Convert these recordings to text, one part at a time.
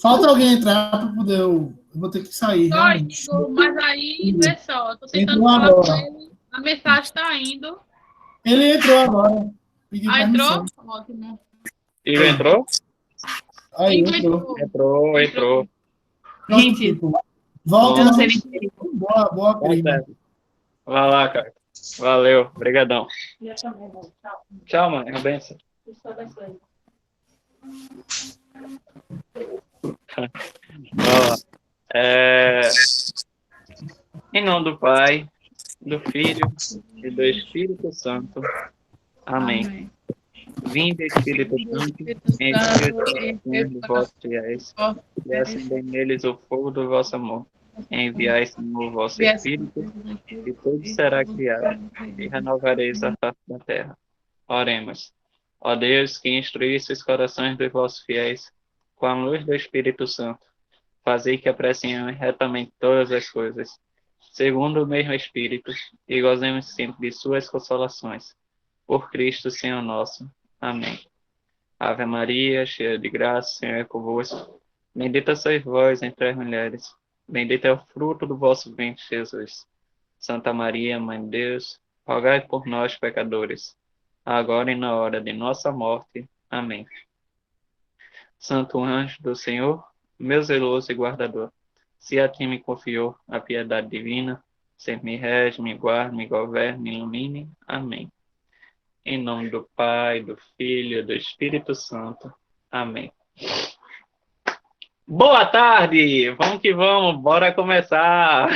Falta alguém entrar para poder. Eu vou ter que sair, Só, realmente. Igor, mas aí, vê só, tô tentando Entrou falar com agora. ele, a mensagem tá indo. Ele entrou agora. Pediu Ah, permissão. entrou? Ótimo. Igor entrou? Aí, Igor entrou. entrou. Entrou. Pronto, Gente, tipo. Volta eu Bom, não lá. sei nem quem Boa, boa, tá prima. certo. Vai lá, cara. Valeu, brigadão. é. Tchau. Tchau, mãe. É uma benção. Vai lá. Em nome do Pai, do Filho e do Espírito Santo. Amém. Amém. Vinde, Espírito Santo, Espírito enche os Santo, corações dos vossos fiéis e acendei neles o fogo do vosso amor. Enviai, Senhor, o vosso Espírito, e tudo será criado, e renovareis a face da terra. Oremos. Ó Deus, que instruísse os corações dos vossos fiéis com a luz do Espírito Santo, fazei que apreciemos retamente todas as coisas, segundo o mesmo Espírito, e gozemos sempre de suas consolações. Por Cristo, Senhor nosso. Amém. Ave Maria, cheia de graça, o Senhor é convosco. Bendita sois vós entre as mulheres. Bendito é o fruto do vosso ventre, Jesus. Santa Maria, Mãe de Deus, rogai por nós, pecadores, agora e na hora de nossa morte. Amém. Santo anjo do Senhor, meu zeloso e guardador, se a ti me confiou a piedade divina, sempre me rege, me guarde, me governe, me ilumine. Amém. Em nome do Pai, do Filho e do Espírito Santo. Amém. Boa tarde! Vamos que vamos, bora começar!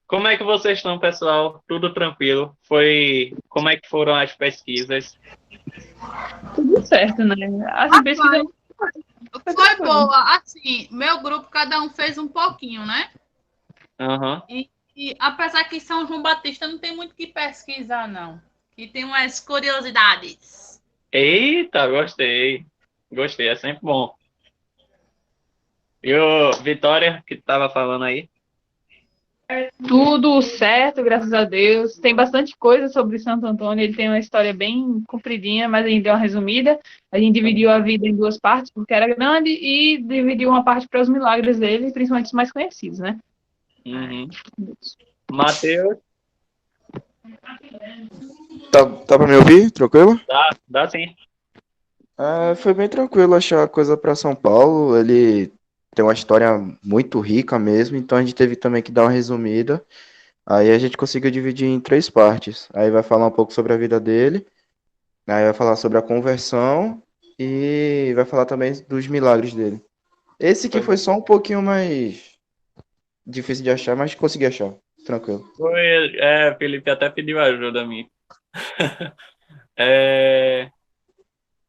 Como é que vocês estão, pessoal? Tudo tranquilo? Como é que foram as pesquisas? Tudo certo, né? As pesquisas. Foi boa. Assim, meu grupo, cada um fez um pouquinho, né? Aham. E apesar que São João Batista não tem muito o que pesquisar, não. E tem umas curiosidades. Eita, gostei. Gostei, é sempre bom. E o Vitória, que estava falando aí? Tudo certo, graças a Deus. Tem bastante coisa sobre Santo Antônio. Ele tem uma história bem compridinha, mas a gente deu uma resumida. A gente dividiu a vida em duas partes, porque era grande, e dividiu uma parte para os milagres dele, principalmente os mais conhecidos, né? Uhum. Matheus? Tá pra me ouvir? Tranquilo? Dá sim. Foi bem tranquilo achar coisa pra São Paulo. Ele tem uma história muito rica mesmo, então a gente teve também que dar uma resumida. Aí a gente conseguiu dividir em três partes. Aí vai falar um pouco sobre a vida dele, aí vai falar sobre a conversão e vai falar também dos milagres dele. Esse que foi só um pouquinho mais difícil de achar, mas consegui achar. Tranquilo. Felipe até pediu ajuda a mim.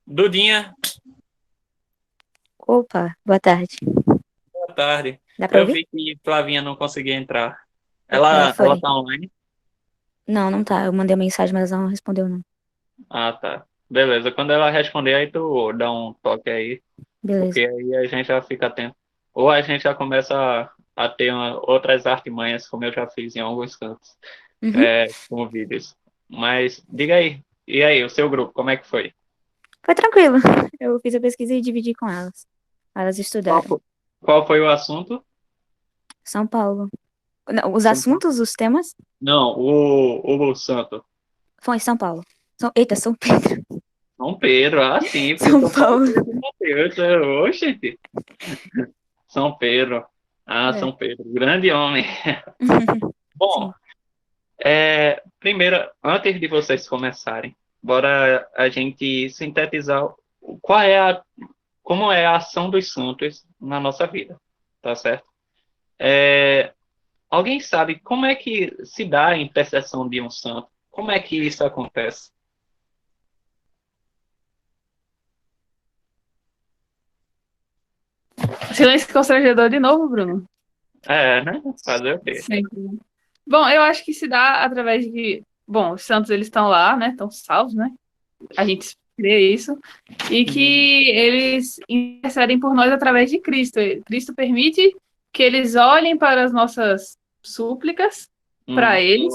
Dudinha, Opa, boa tarde. boa tarde. Dá pra Eu ouvir? vi que Flavinha não conseguia entrar. Ela Foi. tá online? Não, não tá. Eu mandei uma mensagem, mas ela não respondeu, não. Ah, tá. Beleza. Quando ela responder, aí tu dá um toque aí, Beleza. porque aí a gente já fica atento. Ou a gente já começa a ter outras artimanhas, como eu já fiz em alguns cantos, Uhum. com vídeos. Mas diga aí. E aí, o seu grupo, como é que foi? Foi tranquilo. Eu fiz a pesquisa e dividi com elas. Elas Qual, estudaram. fo- qual foi o assunto? São Paulo. Não, os assuntos, os temas? Não, o santo. Foi São Paulo. Eita, São Pedro. São Pedro, sim, porque São São Paulo Paulo. teve Mateus. Oxente. São Pedro. É. São Pedro. Grande homem. Bom, primeiro, antes de vocês começarem, bora a gente sintetizar como é a ação dos santos na nossa vida, tá certo? Alguém sabe como é que se dá a intercessão de um santo? Como é que isso acontece? Silêncio constrangedor de novo, Bruno. Né? Fazer o quê? Sempre. Bom, eu acho que se dá através de. Bom, os santos eles estão lá, né? Estão salvos, né? A gente crê isso. E que eles intercedem por nós através de Cristo. Cristo permite que eles olhem para as nossas súplicas, para eles,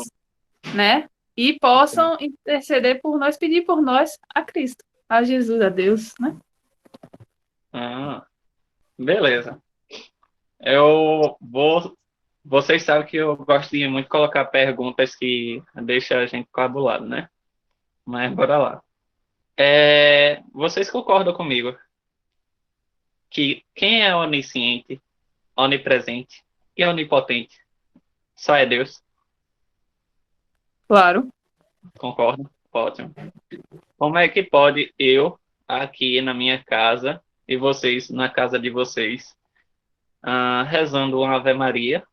né? E possam interceder por nós, pedir por nós a Cristo, a Jesus, a Deus, né? Ah, Beleza. Eu vou. Vocês sabem que eu gosto de muito colocar perguntas que deixam a gente cabulado, né? Mas bora lá. Vocês concordam comigo que quem é onisciente, onipresente e onipotente só é Deus? Claro. Concordam? Ótimo. Como é que pode eu, aqui na minha casa, e vocês na casa de vocês, rezando uma Ave Maria,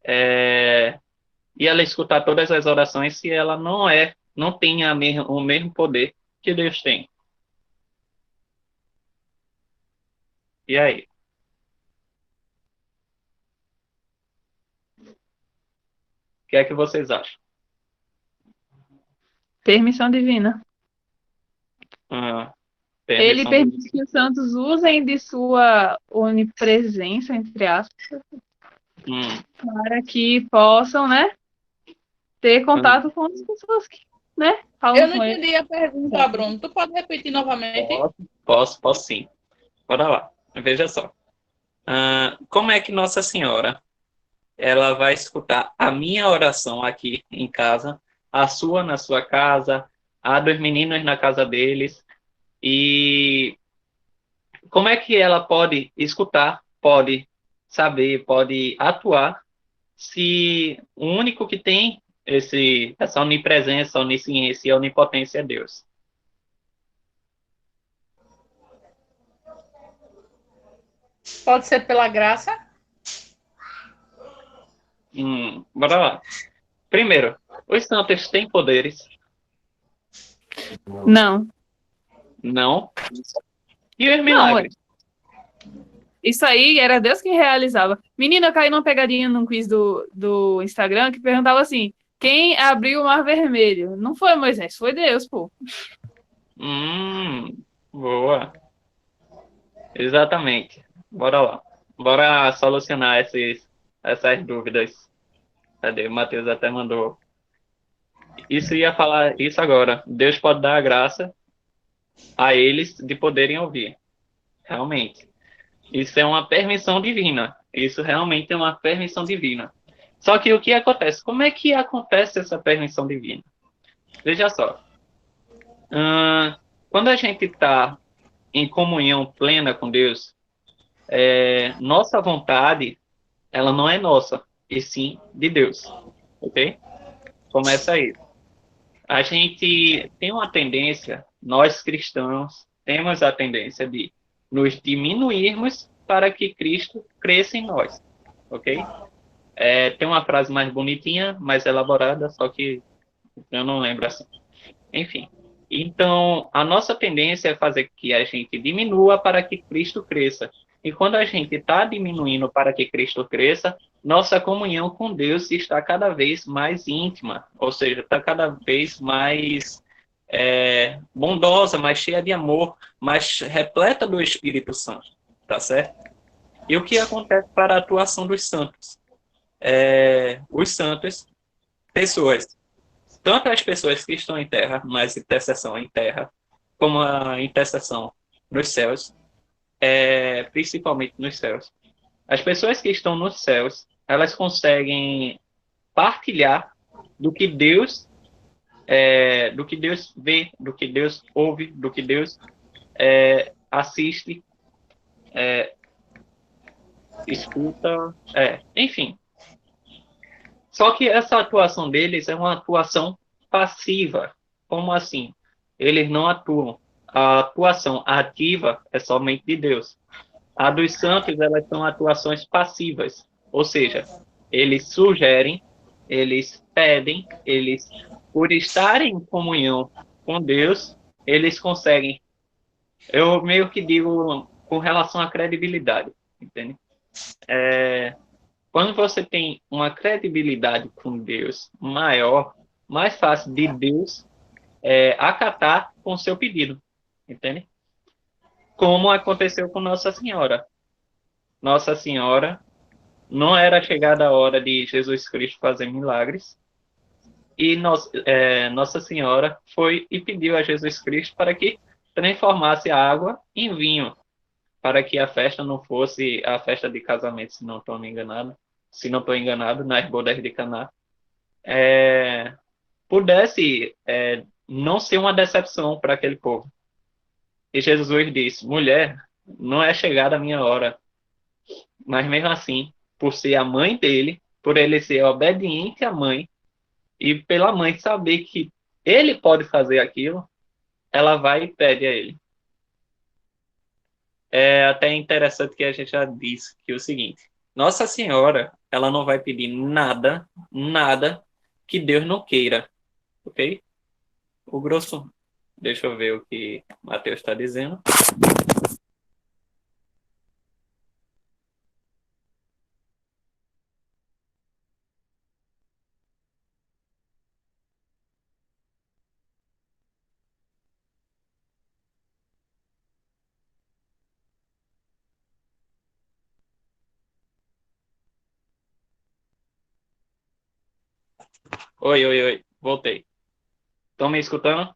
e ela escutar todas as orações se ela não tem o mesmo poder que Deus tem? E aí? O que é que vocês acham? Permissão divina. Ah, Ele permissão permite que os santos usem de sua onipresença, entre aspas, para que possam, né, ter contato com as pessoas que, né, falam Eu não com ele. entendi a pergunta, Bruno. Tu pode repetir novamente? Posso sim. Bora lá. Veja só. Como é que Nossa Senhora ela vai escutar a minha oração aqui em casa, a sua na sua casa, a dos meninos na casa deles, e como é que ela pode escutar, pode saber, pode atuar, se o único que tem essa onipresença, onisciência e onipotência é Deus? Pode ser pela graça? Bora lá. Primeiro, os santos têm poderes? Não. Não. E os Não, milagres? isso aí era Deus que realizava. Menina, eu caí numa pegadinha num quiz do Instagram que perguntava assim: quem abriu o Mar Vermelho? Não foi Moisés, foi Deus, pô. Boa. Exatamente. Bora lá. Bora solucionar essas dúvidas. Cadê? O Matheus até mandou. Isso ia falar isso agora. Deus pode dar a graça a eles de poderem ouvir. Realmente. Isso é uma permissão divina. Isso realmente é uma permissão divina. Só que o que acontece? Como é que acontece essa permissão divina? Veja só. Quando a gente está em comunhão plena com Deus, nossa vontade, ela não é nossa, e sim de Deus. Ok? Começa aí. A gente tem uma tendência, nós cristãos, temos a tendência de nos diminuirmos para que Cristo cresça em nós. Ok? Tem uma frase mais bonitinha, mais elaborada, só que eu não lembro assim. Enfim. Então, a nossa tendência é fazer que a gente diminua para que Cristo cresça. E quando a gente está diminuindo para que Cristo cresça, nossa comunhão com Deus está cada vez mais íntima, ou seja, está cada vez mais bondosa, mais cheia de amor, mais repleta do Espírito Santo, tá certo? E o que acontece para a atuação dos santos? Os santos, pessoas, tanto as pessoas que estão em terra, mas intercessão em terra, como a intercessão nos céus, principalmente nos céus. As pessoas que estão nos céus, elas conseguem partilhar do que Deus vê, do que Deus ouve, do que Deus assiste, escuta, enfim. Só que essa atuação deles é uma atuação passiva. Como assim? Eles não atuam. A atuação ativa é somente de Deus. A dos santos, elas são atuações passivas. Ou seja, eles sugerem, eles pedem, eles, por estarem em comunhão com Deus, eles conseguem. Eu meio que digo com relação à credibilidade, entende? Quando você tem uma credibilidade com Deus maior, mais fácil de Deus acatar com o seu pedido, entende? Como aconteceu com Nossa Senhora. Nossa Senhora, não era chegada a hora de Jesus Cristo fazer milagres, e Nossa Senhora foi e pediu a Jesus Cristo para que transformasse a água em vinho, para que a festa não fosse a festa de casamento, se não estou me enganado, nas bodas de Caná, pudesse não ser uma decepção para aquele povo. E Jesus disse: mulher, não é chegada a minha hora. Mas mesmo assim, por ser a mãe dele, por ele ser obediente à mãe, e pela mãe saber que ele pode fazer aquilo, ela vai e pede a ele. É até interessante que a gente já disse que é o seguinte: Nossa Senhora, ela não vai pedir nada, nada que Deus não queira, ok? O grosso, deixa eu ver o que Mateus está dizendo. Oi, voltei. Estão me escutando?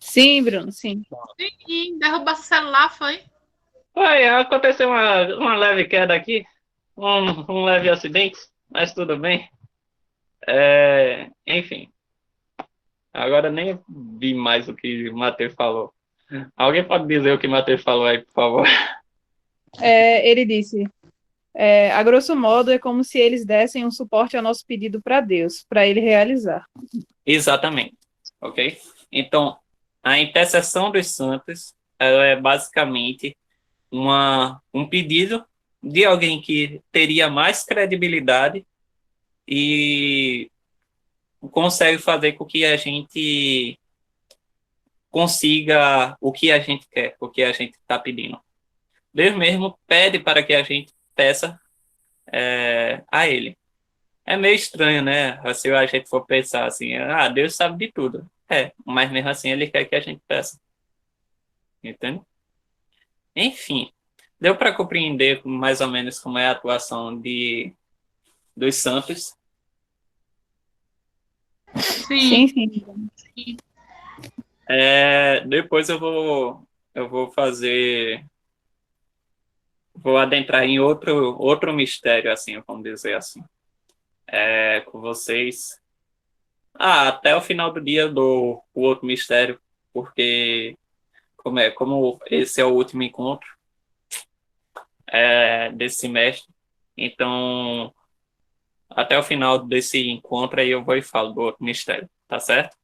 Sim, Bruno, sim. E derrubasse o celular, foi? Oi, aconteceu uma leve queda aqui, um leve acidente, mas tudo bem. Enfim, agora nem vi mais o que o Matheus falou. Alguém pode dizer o que o Matheus falou aí, por favor? Ele disse, a grosso modo, é como se eles dessem um suporte ao nosso pedido para Deus, para ele realizar. Exatamente, ok? Então, a intercessão dos santos ela é basicamente um pedido de alguém que teria mais credibilidade e consegue fazer com que a gente consiga o que a gente quer, o que a gente está pedindo. Deus mesmo pede para que a gente peça a Ele. É meio estranho, né? Se a gente for pensar assim, Deus sabe de tudo. Mas mesmo assim Ele quer que a gente peça. Entende? Enfim, deu para compreender mais ou menos como é a atuação dos santos. Sim, sim. Depois vou adentrar em outro mistério, assim, vamos dizer assim, com vocês. Até o final do dia do o outro mistério, porque como esse é o último encontro desse semestre, então até o final desse encontro aí eu vou e falo do outro mistério, tá certo?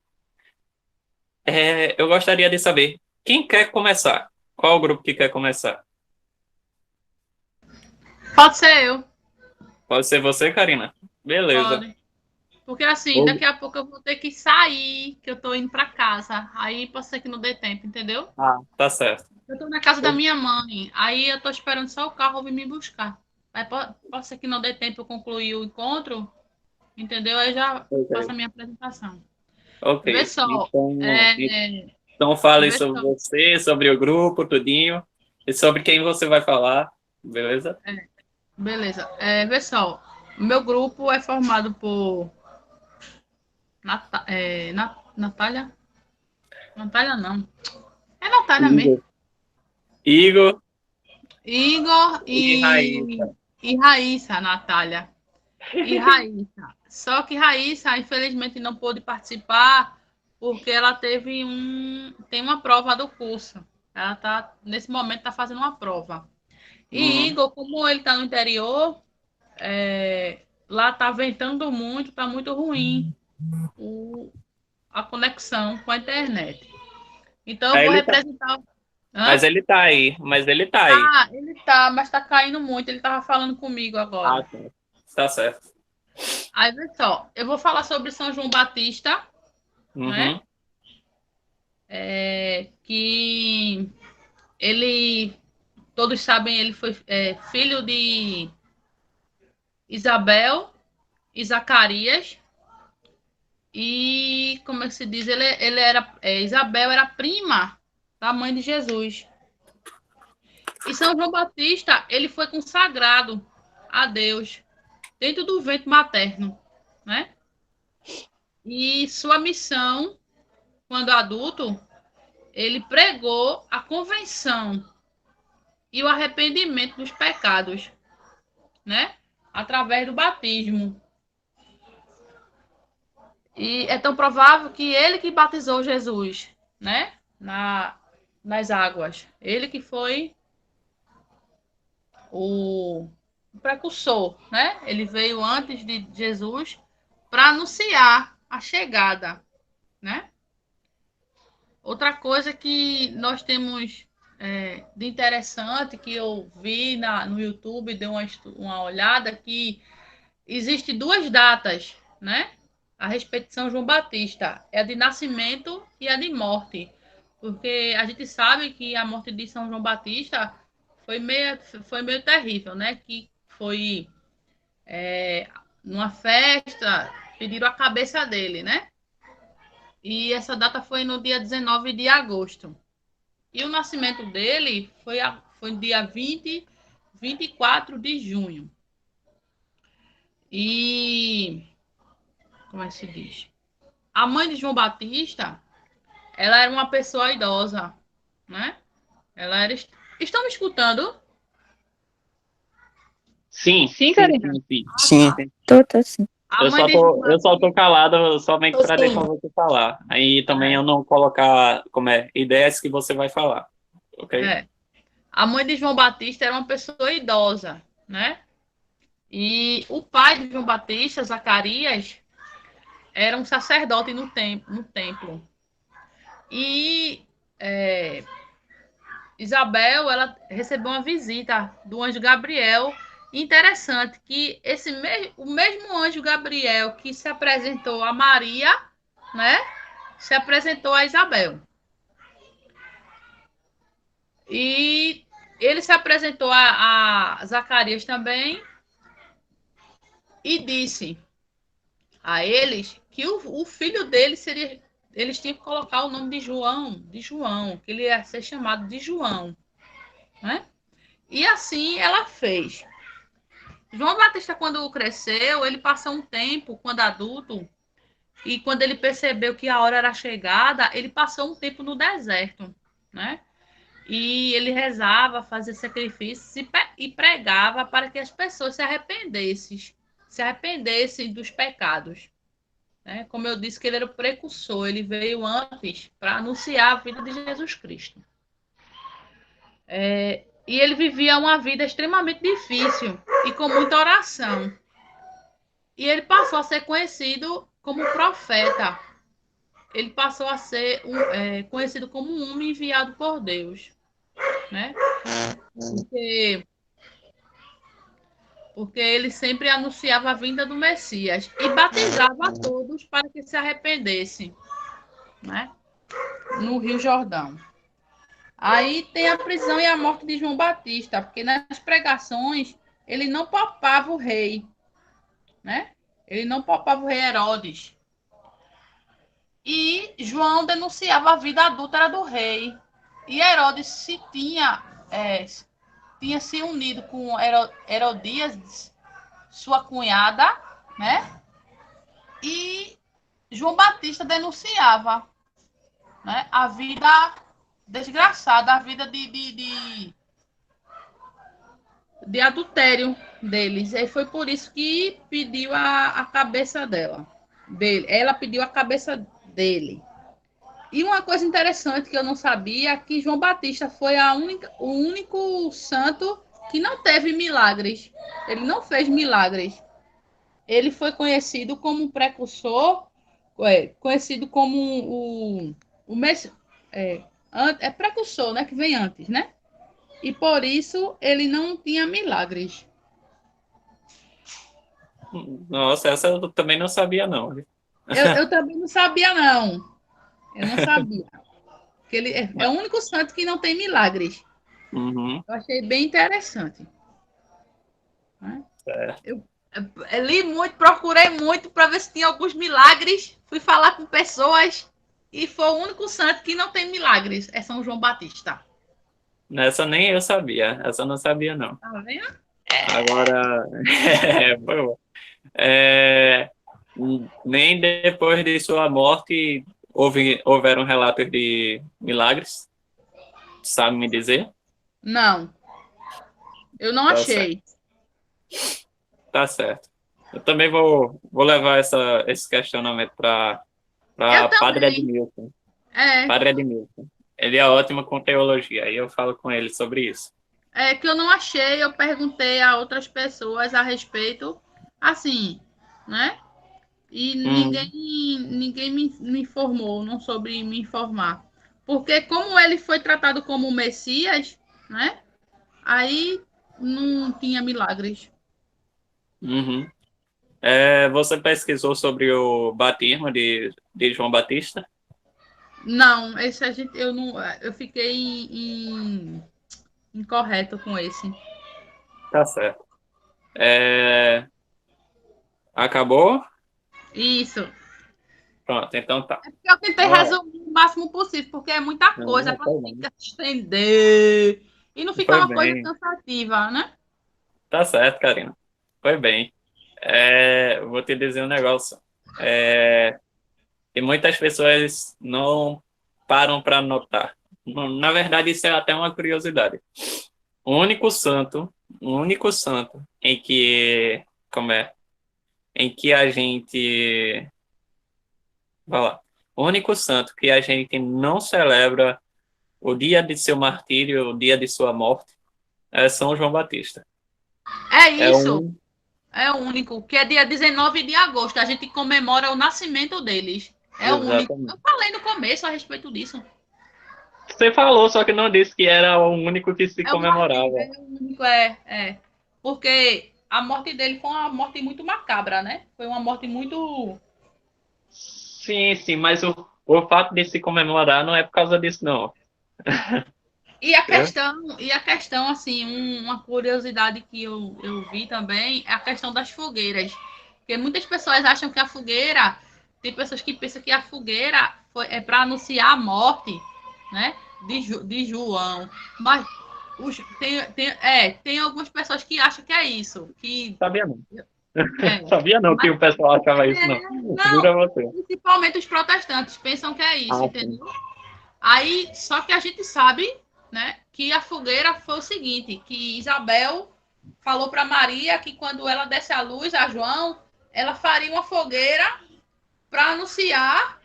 Eu gostaria de saber quem quer começar. Qual o grupo que quer começar? Pode ser eu. Pode ser você, Karina? Beleza. Pode. Porque assim, daqui a pouco eu vou ter que sair, que eu tô indo pra casa. Aí pode ser que não dê tempo, entendeu? Tá certo. Eu tô na casa da minha mãe. Aí eu tô esperando só o carro vir me buscar. Aí pode ser que não dê tempo eu concluir o encontro, entendeu? Aí já faço a minha apresentação. Ok. Vê só. Então fale Vê sobre só. você, sobre o grupo, tudinho, e sobre quem você vai falar, beleza? Beleza. Vê só. O meu grupo é formado por Natália? Natália não. É Natália mesmo. Igor Igor e Raíssa. e Raíssa, Natália. E Raíssa. Só que Raíssa, infelizmente, não pôde participar porque ela tem uma prova do curso. Ela tá, nesse momento, está fazendo uma prova. E Igor, como ele está no interior, lá está ventando muito, está muito ruim a conexão com a internet. Então, eu vou representar. Mas ele tá aí, Ele tá, mas tá caindo muito. Ele tava falando comigo agora. Tá certo. Aí, vê só, eu vou falar sobre São João Batista, né? Que ele, todos sabem, ele foi filho de Isabel e Zacarias. E, como é que se diz? Ele era, Isabel era prima da mãe de Jesus. E São João Batista, ele foi consagrado a Deus dentro do ventre materno, né? E sua missão, quando adulto, ele pregou a convenção e o arrependimento dos pecados, né? Através do batismo. E é tão provável que ele que batizou Jesus, né? Nas águas. Ele que foi o precursor, né? Ele veio antes de Jesus para anunciar a chegada, né? Outra coisa que nós temos de interessante, que eu vi no YouTube, dei uma olhada, que existe 2 datas, né? A respeito de São João Batista. É a de nascimento e a de morte. Porque a gente sabe que a morte de São João Batista foi meio terrível, né? Que foi numa festa, pediram a cabeça dele, né? E essa data foi no dia 19 de agosto. E o nascimento dele foi no dia 24 de junho. E como é que se diz? A mãe de João Batista, ela era uma pessoa idosa, né? Ela era... Estão me escutando? Sim, Sim, Karina. sim. Sim. Sim. Tô sim. A Eu mãe só de tô, João eu só tô Batista, calado somente para Sim. deixar você falar. Aí também eu não colocar, ideias que você vai falar, ok? A mãe de João Batista era uma pessoa idosa, né? E o pai de João Batista, Zacarias, era um sacerdote no templo. E Isabel, ela recebeu uma visita do anjo Gabriel. Interessante que o mesmo anjo Gabriel que se apresentou a Maria, né, se apresentou a Isabel. E ele se apresentou a Zacarias também e disse a eles que o filho dele seria... Eles tinham que colocar o nome de João, que ele ia ser chamado de João, né? E assim ela fez. João Batista, quando cresceu, ele passou um tempo, quando adulto, e quando ele percebeu que a hora era chegada, ele passou um tempo no deserto, né? E ele rezava, fazia sacrifícios e pregava para que as pessoas se arrependessem dos pecados. Né? Como eu disse, que ele era o precursor, ele veio antes para anunciar a vida de Jesus Cristo. E ele vivia uma vida extremamente difícil e com muita oração. E ele passou a ser conhecido como profeta. Ele passou a ser conhecido como um homem enviado por Deus, né? Porque ele sempre anunciava a vinda do Messias e batizava a todos para que se arrependessem, né? No Rio Jordão. Aí tem a prisão e a morte de João Batista, porque nas pregações ele não poupava o rei, né? Ele não poupava o rei Herodes. E João denunciava a vida adúltera do rei. E Herodes tinha se unido com Herodias, sua cunhada, né? E João Batista denunciava, né, a vida desgraçada, a vida de adultério deles. E foi por isso que pediu a cabeça dele. Ela pediu a cabeça dele. E uma coisa interessante que eu não sabia é que João Batista foi o único santo que não teve milagres. Ele não fez milagres. Ele foi conhecido como um precursor, conhecido como precursor, né, que vem antes, né? E por isso ele não tinha milagres. Nossa, essa eu também não sabia, não. Eu também não sabia, não. Eu não sabia. Que ele é o único santo que não tem milagres. Uhum. Eu achei bem interessante. Né? Eu li muito, procurei muito para ver se tinha alguns milagres. Fui falar com pessoas e foi o único santo que não tem milagres. É São João Batista. Essa nem eu sabia. Essa eu não sabia, não. Tá vendo? Agora, foi bom. Nem depois de sua morte houveram relatos de milagres? Sabe me dizer? Não, eu não Tá achei. Tá certo. Eu também vou levar esse questionamento para Eu Padre também. Edmilson. É, Padre Edmilson. Ele é ótimo com teologia, aí eu falo com ele sobre isso. é que eu não achei, eu perguntei a outras pessoas a respeito, assim, né? E ninguém me informou, não soube me informar. Porque como ele foi tratado como Messias, né? Aí não tinha milagres. Uhum. Você pesquisou sobre o batismo de João Batista? Não, esse a gente, eu não, eu fiquei incorreto com esse. Tá certo. Acabou? Isso. Pronto, então tá. É porque eu tentei Ó, resumir o máximo possível, porque é muita coisa não, para foi bem. estender e não ficar Foi uma coisa bem. cansativa, né? Tá certo, Karina. Foi bem. Vou te dizer um negócio. E muitas pessoas não param para notar. Na verdade, isso é até uma curiosidade. O único santo em que, como é, em que a gente, vai lá, o único santo que a gente não celebra o dia de seu martírio, o dia de sua morte, é São João Batista. É É isso. um, É o único, que é dia 19 de agosto. A gente comemora o nascimento deles. É o único. Eu exatamente. falei no começo a respeito disso. Você falou, só que não disse que era o único que se É o martírio, comemorava. é o único, Porque a morte dele foi uma morte muito macabra, né? Foi uma morte muito. Sim, sim, mas o fato de se comemorar não é por causa disso, não. É? E a questão assim, uma curiosidade que eu vi também é a questão das fogueiras. Porque muitas pessoas acham que a fogueira, tem pessoas que pensam que a fogueira é para anunciar a morte, né? De João. Mas tem algumas pessoas que acham que é isso. Sabia não. É, Sabia não que mas o pessoal achava isso, não. não, Jura você. principalmente os protestantes pensam que é isso, Ah, sim. entendeu? Aí, só que a gente sabe, né, que a fogueira foi o seguinte, que Isabel falou para Maria que quando ela desse a luz a João, ela faria uma fogueira para anunciar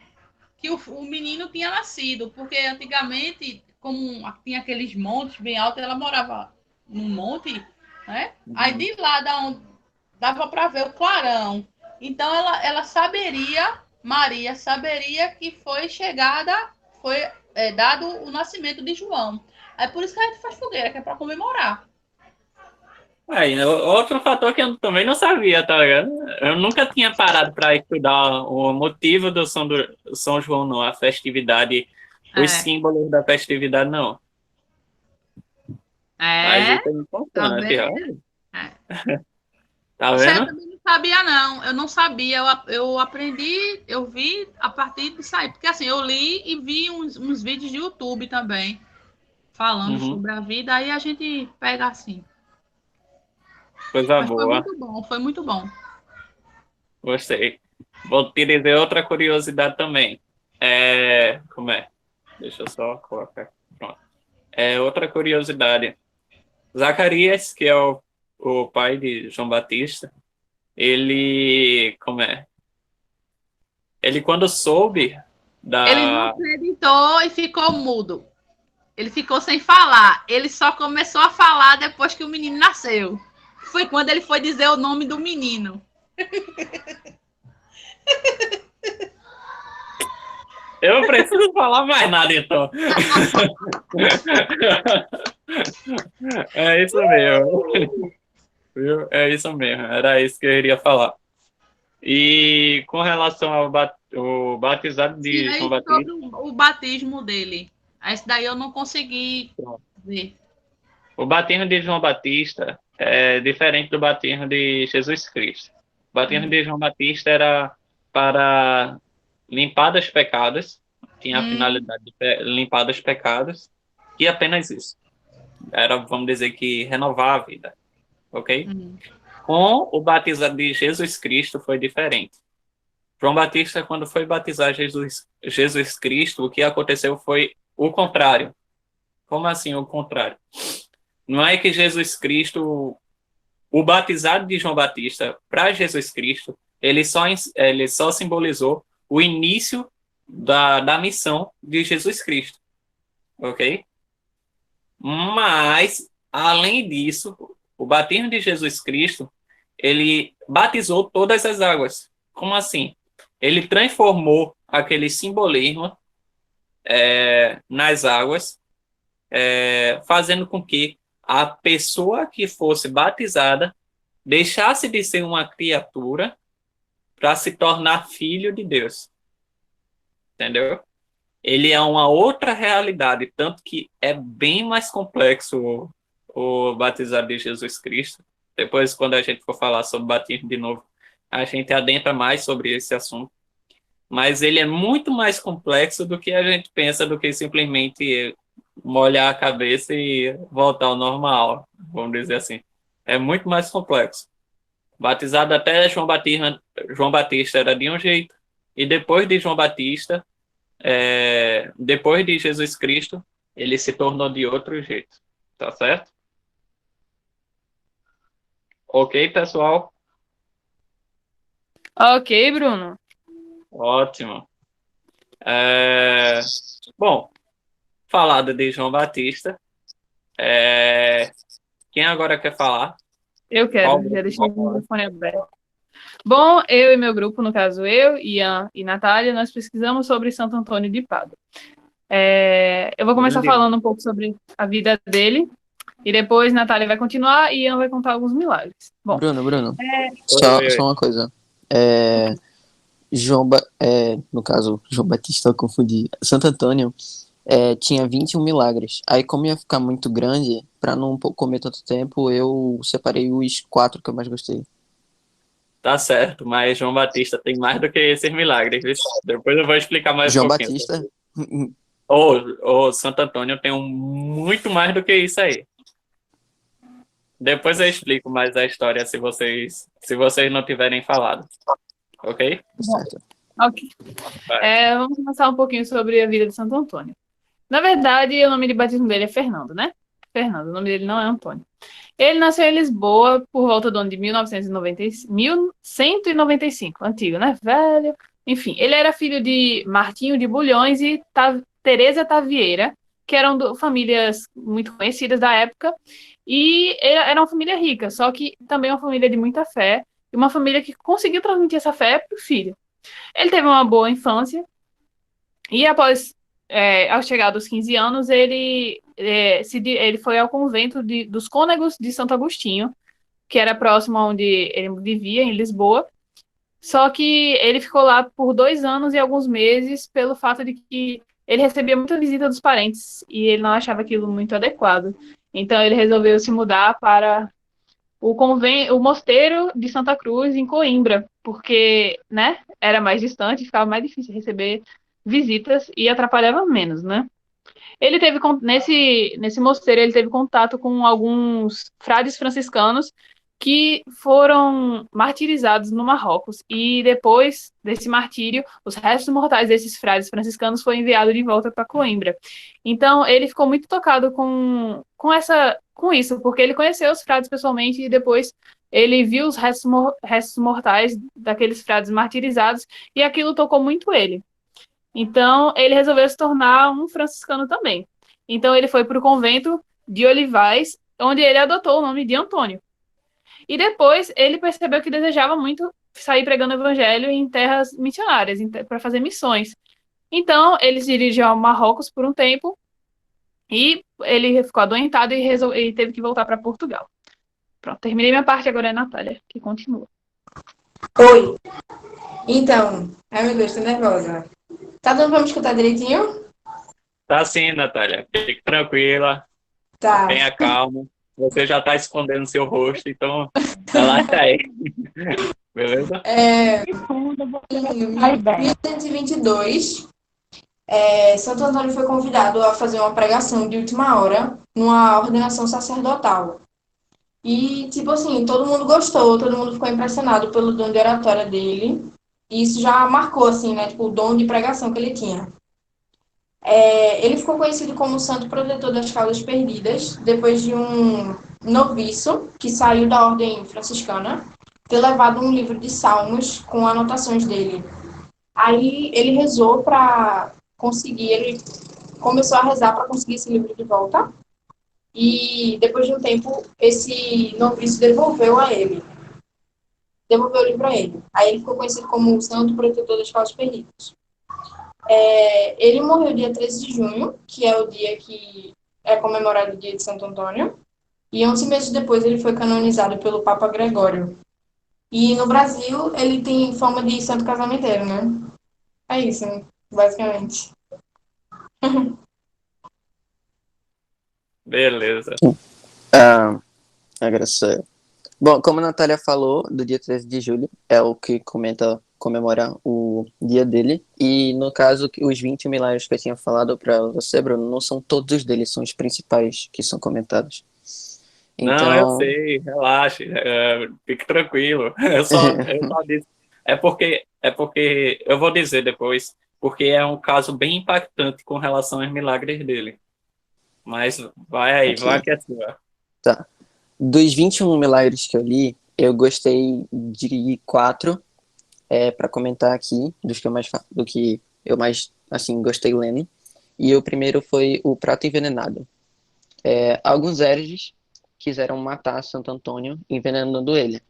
que o menino tinha nascido, porque antigamente, como tinha aqueles montes bem altos, ela morava num monte, né? Aí Uhum. de lá da onde dava para ver o clarão. Então ela saberia, Maria saberia que foi chegada, foi dado o nascimento de João. É por isso que a gente faz fogueira, que é para comemorar. Aí, outro fator que eu também não sabia, tá ligado? Eu nunca tinha parado para estudar o motivo do São João, não, a festividade, os É, símbolos da festividade, não. Mas é, isso é tá importante, ó. vendo? É. Tá Isso aí eu vendo? também não sabia, não. Eu não sabia. Eu aprendi, eu vi a partir disso aí. Porque assim, eu li e vi uns vídeos de YouTube também, falando Uhum. sobre a vida. Aí a gente pega assim. Coisa Mas foi boa. muito bom, foi muito bom. Gostei. Vou te dizer outra curiosidade também. Como é? Deixa eu só colocar. Pronto. Outra curiosidade. Zacarias, que é o pai de João Batista, ele, como é? Ele quando soube Ele não da... acreditou e ficou mudo. Ele ficou sem falar. Ele só começou a falar depois que o menino nasceu. Foi quando ele foi dizer o nome do menino. Eu não preciso falar mais nada, então. É isso mesmo. Viu? É isso mesmo. Era isso que eu iria falar. E com relação o batizado Sim, de João aí sobre Batista, o batismo dele. Esse daí eu não consegui ver. o batismo de João Batista é diferente do batismo de Jesus Cristo. O batismo de João Batista era para limpar dos pecados, tinha a Hum, finalidade de limpar dos pecados, e apenas isso. Era, vamos dizer que, renovar a vida, ok? hum. Com o batizado de Jesus Cristo foi diferente. João Batista, quando foi batizar Jesus Cristo, o que aconteceu foi o contrário. Como assim o contrário? Não é que Jesus Cristo, o batizado de João Batista para Jesus Cristo, ele só simbolizou o início da missão de Jesus Cristo, ok? Mas, além disso, o batismo de Jesus Cristo, ele batizou todas as águas. Como assim? Ele transformou aquele simbolismo nas águas, fazendo com que a pessoa que fosse batizada deixasse de ser uma criatura para se tornar filho de Deus. Entendeu? Ele é uma outra realidade, tanto que é bem mais complexo o batizado de Jesus Cristo. Depois, quando a gente for falar sobre batismo de novo, a gente adentra mais sobre esse assunto. Mas ele é muito mais complexo do que a gente pensa, do que simplesmente molhar a cabeça e voltar ao normal, vamos dizer assim. É muito mais complexo. Batizado até João Batista era de um jeito, e depois de João Batista, depois de Jesus Cristo, ele se tornou de outro jeito. Tá certo? Ok, pessoal? Ok, Bruno. Ótimo. Bom, falado de João Batista, quem agora quer falar? Eu quero, já deixei o microfone aberto. Bom, eu e meu grupo, no caso eu, Ian e Natália, nós pesquisamos sobre Santo Antônio de Pádua. Eu vou começar falando um pouco sobre a vida dele, e depois Natália vai continuar e Ian vai contar alguns milagres. Bom, Bruno, só uma coisa. No caso, João Batista, eu confundi. Santo Antônio tinha 21 milagres. Aí, como ia ficar muito grande, para não comer tanto tempo, eu separei os 4 que eu mais gostei. Tá certo, mas João Batista tem mais do que esses milagres, viu? Depois eu vou explicar mais João um pouquinho. Batista? Santo Antônio tem muito mais do que isso aí. Depois eu explico mais a história se vocês não tiverem falado. Ok? Certo. Ok. Vamos começar um pouquinho sobre a vida de Santo Antônio. Na verdade, o nome de batismo dele é Fernando, né? Fernando, o nome dele não é Antônio. Ele nasceu em Lisboa por volta do ano de 1195, antigo, né? Velho. Enfim, ele era filho de Martinho de Bulhões e Teresa Tavieira, que eram famílias muito conhecidas da época, e era uma família rica, só que também uma família de muita fé, e uma família que conseguiu transmitir essa fé para o filho. Ele teve uma boa infância, e após, ao chegar dos 15 anos, ele foi ao convento dos Cônegos de Santo Agostinho, que era próximo onde ele vivia, em Lisboa. Só que ele ficou lá por 2 anos e alguns meses, pelo fato de que ele recebia muita visita dos parentes, e ele não achava aquilo muito adequado. Então ele resolveu se mudar para o mosteiro de Santa Cruz, em Coimbra, porque, né, era mais distante, ficava mais difícil receber visitas e atrapalhava menos, né? Ele teve, nesse mosteiro, ele teve contato com alguns frades franciscanos que foram martirizados no Marrocos, e depois desse martírio, os restos mortais desses frades franciscanos foram enviados de volta para Coimbra. Então, ele ficou muito tocado com isso, porque ele conheceu os frades pessoalmente e depois ele viu os restos mortais daqueles frades martirizados, e aquilo tocou muito ele. Então, ele resolveu se tornar um franciscano também. Então, ele foi para o convento de Olivais, onde ele adotou o nome de Antônio. E depois, ele percebeu que desejava muito sair pregando o evangelho em terras missionárias, para fazer missões. Então, ele se dirigiu ao Marrocos por um tempo, e ele ficou adoentado e teve que voltar para Portugal. Pronto, terminei minha parte, agora é a Natália, que continua. Oi. Então, ai meu Deus, tô nervosa. Tá dando pra me escutar direitinho? Tá sim, Natália. Fique tranquila. Tá. Tenha calma. Você já tá escondendo seu rosto, então relaxa aí. Beleza? Em 1822, Santo Antônio foi convidado a fazer uma pregação de última hora numa ordenação sacerdotal. E, tipo assim, todo mundo gostou, todo mundo ficou impressionado pelo dom de oratória dele. E isso já marcou, assim, né? Tipo, o dom de pregação que ele tinha. Ele ficou conhecido como o santo protetor das causas perdidas, depois de um noviço que saiu da ordem franciscana ter levado um livro de salmos com anotações dele. Aí ele rezou para conseguir, ele começou a rezar para conseguir esse livro de volta. E depois de um tempo, esse noviço devolveu o livro a ele. Aí ele ficou conhecido como o santo protetor das causas perdidas. Ele morreu dia 13 de junho, que é o dia que é comemorado o dia de Santo Antônio. E 11 meses depois ele foi canonizado pelo Papa Gregório. E no Brasil ele tem fama de santo casamenteiro, né? É isso, basicamente. Beleza. Ah, agradecer. Bom, como a Natália falou, do dia 13 de julho é o que comemora o dia dele. E no caso, os 20 milagres que eu tinha falado para você, Bruno, não são todos os deles, são os principais que são comentados. Não, eu Então, sei, relaxe, fique tranquilo. Eu só disse. É porque eu vou dizer depois, porque é um caso bem impactante com relação aos milagres dele. Mas vai aí, vai aqui, que é sua. tá. Dos 21 milagres que eu li, eu gostei de 4 para comentar aqui, do que eu mais assim gostei lendo. E o primeiro foi o prato envenenado. Alguns hereges quiseram matar Santo Antônio envenenando ele.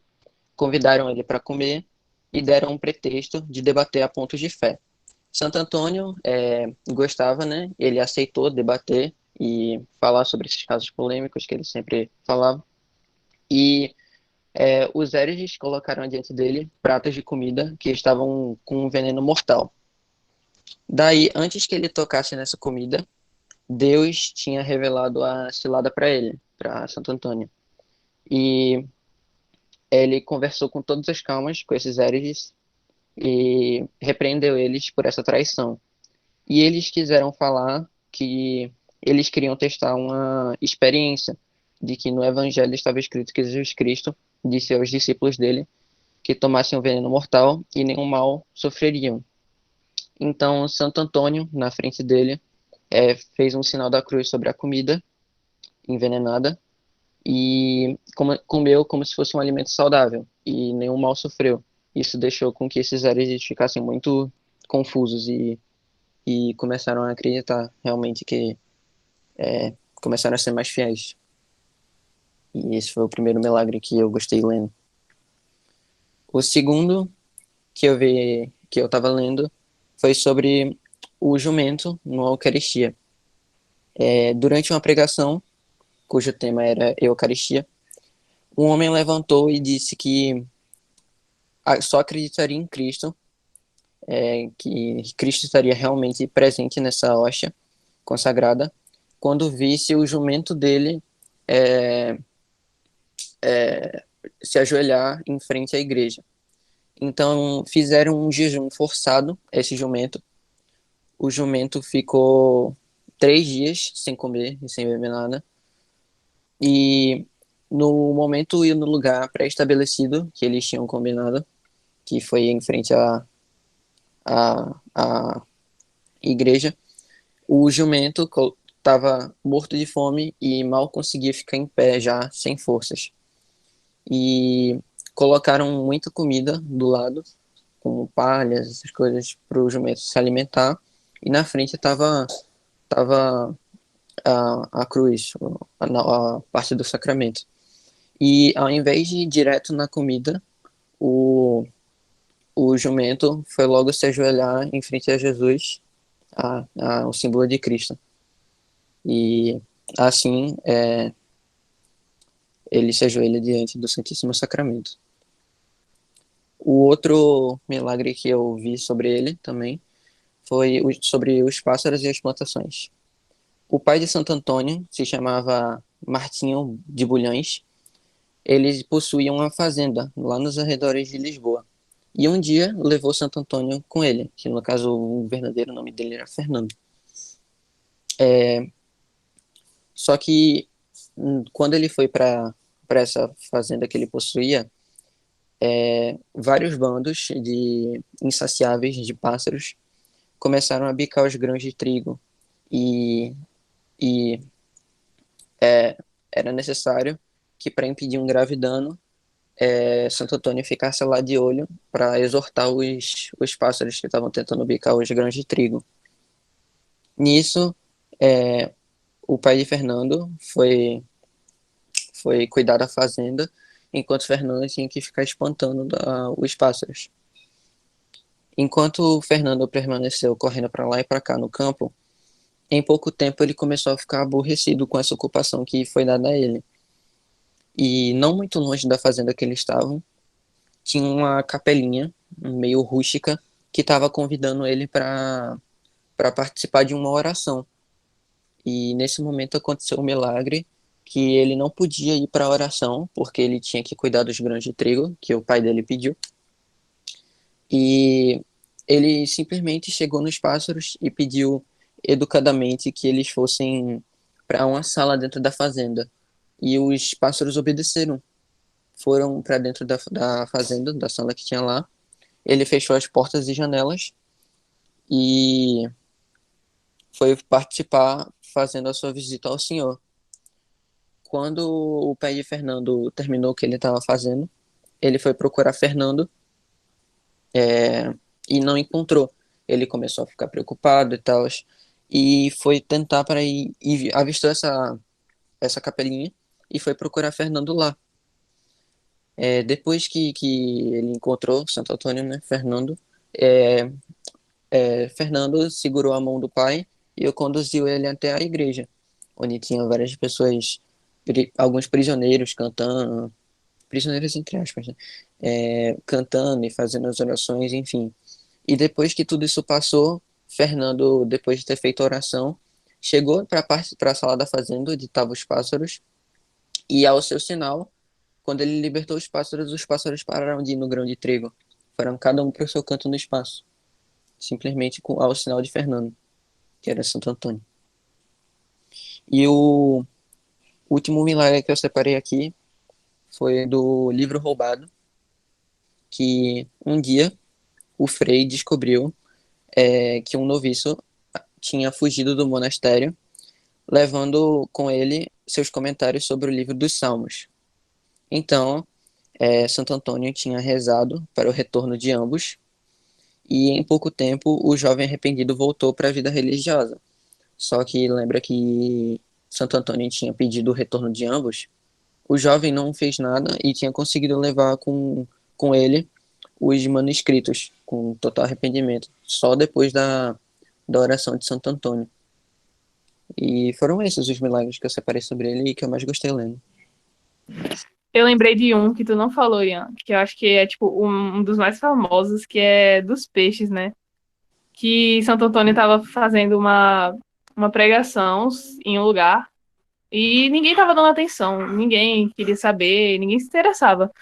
Convidaram ele para comer e deram um pretexto de debater a pontos de fé. Santo Antônio gostava, né? Ele aceitou debater e falar sobre esses casos polêmicos que ele sempre falava. E os hereges colocaram diante dele pratos de comida que estavam com um veneno mortal. Daí, antes que ele tocasse nessa comida, Deus tinha revelado a cilada para ele, para Santo Antônio. E ele conversou com todas as calmas com esses hereges e repreendeu eles por essa traição. E eles quiseram falar que eles queriam testar uma experiência de que no Evangelho estava escrito que Jesus Cristo disse aos discípulos dele que tomassem o veneno mortal e nenhum mal sofreriam. Então, Santo Antônio, na frente dele, fez um sinal da cruz sobre a comida envenenada e comeu como se fosse um alimento saudável e nenhum mal sofreu. Isso deixou com que esses hereges ficassem muito confusos e começaram a acreditar realmente que começaram a ser mais fiéis. E esse foi o primeiro milagre que eu gostei lendo. O segundo que eu estava lendo foi sobre o jumento no Eucaristia. Durante uma pregação, cujo tema era Eucaristia, um homem levantou e disse que só acreditaria em Cristo, que Cristo estaria realmente presente nessa hóstia consagrada, quando visse o jumento dele é, se ajoelhar em frente à igreja. Então fizeram um jejum forçado a esse jumento. O jumento ficou 3 dias sem comer e sem beber nada. E no momento e no lugar pré-estabelecido que eles tinham combinado, que foi em frente à igreja, o jumento estava morto de fome e mal conseguia ficar em pé já, sem forças. E colocaram muita comida do lado, como palhas, essas coisas, para o jumento se alimentar. E na frente tava a cruz, a parte do sacramento. E ao invés de ir direto na comida, o jumento foi logo se ajoelhar em frente a Jesus, o símbolo de Cristo. E assim ele se ajoelha diante do Santíssimo Sacramento. O outro milagre que eu vi sobre ele também foi sobre os pássaros e as plantações. O pai de Santo Antônio se chamava Martinho de Bulhões. Ele possuía uma fazenda lá nos arredores de Lisboa. E um dia levou Santo Antônio com ele, que no caso o verdadeiro nome dele era Fernando. Só que quando ele foi para essa fazenda que ele possuía, vários bandos de insaciáveis de pássaros começaram a bicar os grãos de trigo e, e era necessário que, para impedir um grave dano, Santo Antônio ficasse lá de olho para exortar os pássaros que estavam tentando bicar os grãos de trigo. Nisso, o pai de Fernando foi cuidar da fazenda, enquanto Fernando tinha que ficar espantando os pássaros. Enquanto Fernando permaneceu correndo para lá e para cá no campo, em pouco tempo ele começou a ficar aborrecido com essa ocupação que foi dada a ele. E não muito longe da fazenda que eles estavam, tinha uma capelinha meio rústica que estava convidando ele para participar de uma oração. E nesse momento aconteceu um milagre que ele não podia ir para a oração porque ele tinha que cuidar dos grãos de trigo que o pai dele pediu. E ele simplesmente chegou nos pássaros e pediu educadamente que eles fossem para uma sala dentro da fazenda. E os pássaros obedeceram. Foram para dentro da fazenda, da sala que tinha lá. Ele fechou as portas e janelas e foi participar fazendo a sua visita ao Senhor. Quando o pai de Fernando terminou o que ele estava fazendo, ele foi procurar Fernando e não encontrou. Ele começou a ficar preocupado e tal, e foi tentar para ir, e avistou essa capelinha e foi procurar Fernando lá. Depois que ele encontrou Santo Antônio, né, Fernando segurou a mão do pai e conduziu ele até a igreja, onde tinha várias pessoas, alguns prisioneiros cantando, prisioneiros entre aspas, né? Cantando e fazendo as orações, enfim. E depois que tudo isso passou, Fernando, depois de ter feito a oração, chegou para a sala da fazenda, onde estavam os pássaros, e ao seu sinal, quando ele libertou os pássaros pararam de ir no grão de trigo. Foram cada um para o seu canto no espaço, simplesmente ao sinal de Fernando, que era Santo Antônio. E o último milagre que eu separei aqui foi do livro roubado, que um dia o Frei descobriu que um noviço tinha fugido do monastério, levando com ele seus comentários sobre o livro dos Salmos. Então, Santo Antônio tinha rezado para o retorno de ambos, e em pouco tempo o jovem arrependido voltou para a vida religiosa. Só que lembra que Santo Antônio tinha pedido o retorno de ambos, o jovem não fez nada e tinha conseguido levar com ele os manuscritos, com total arrependimento, só depois da oração de Santo Antônio. E foram esses os milagres que eu separei sobre ele e que eu mais gostei lendo. Eu lembrei de um que tu não falou, Ian, que eu acho que é tipo um dos mais famosos, que é dos peixes, né? Que Santo Antônio estava fazendo uma pregação em um lugar e ninguém estava dando atenção, ninguém queria saber, ninguém se interessava.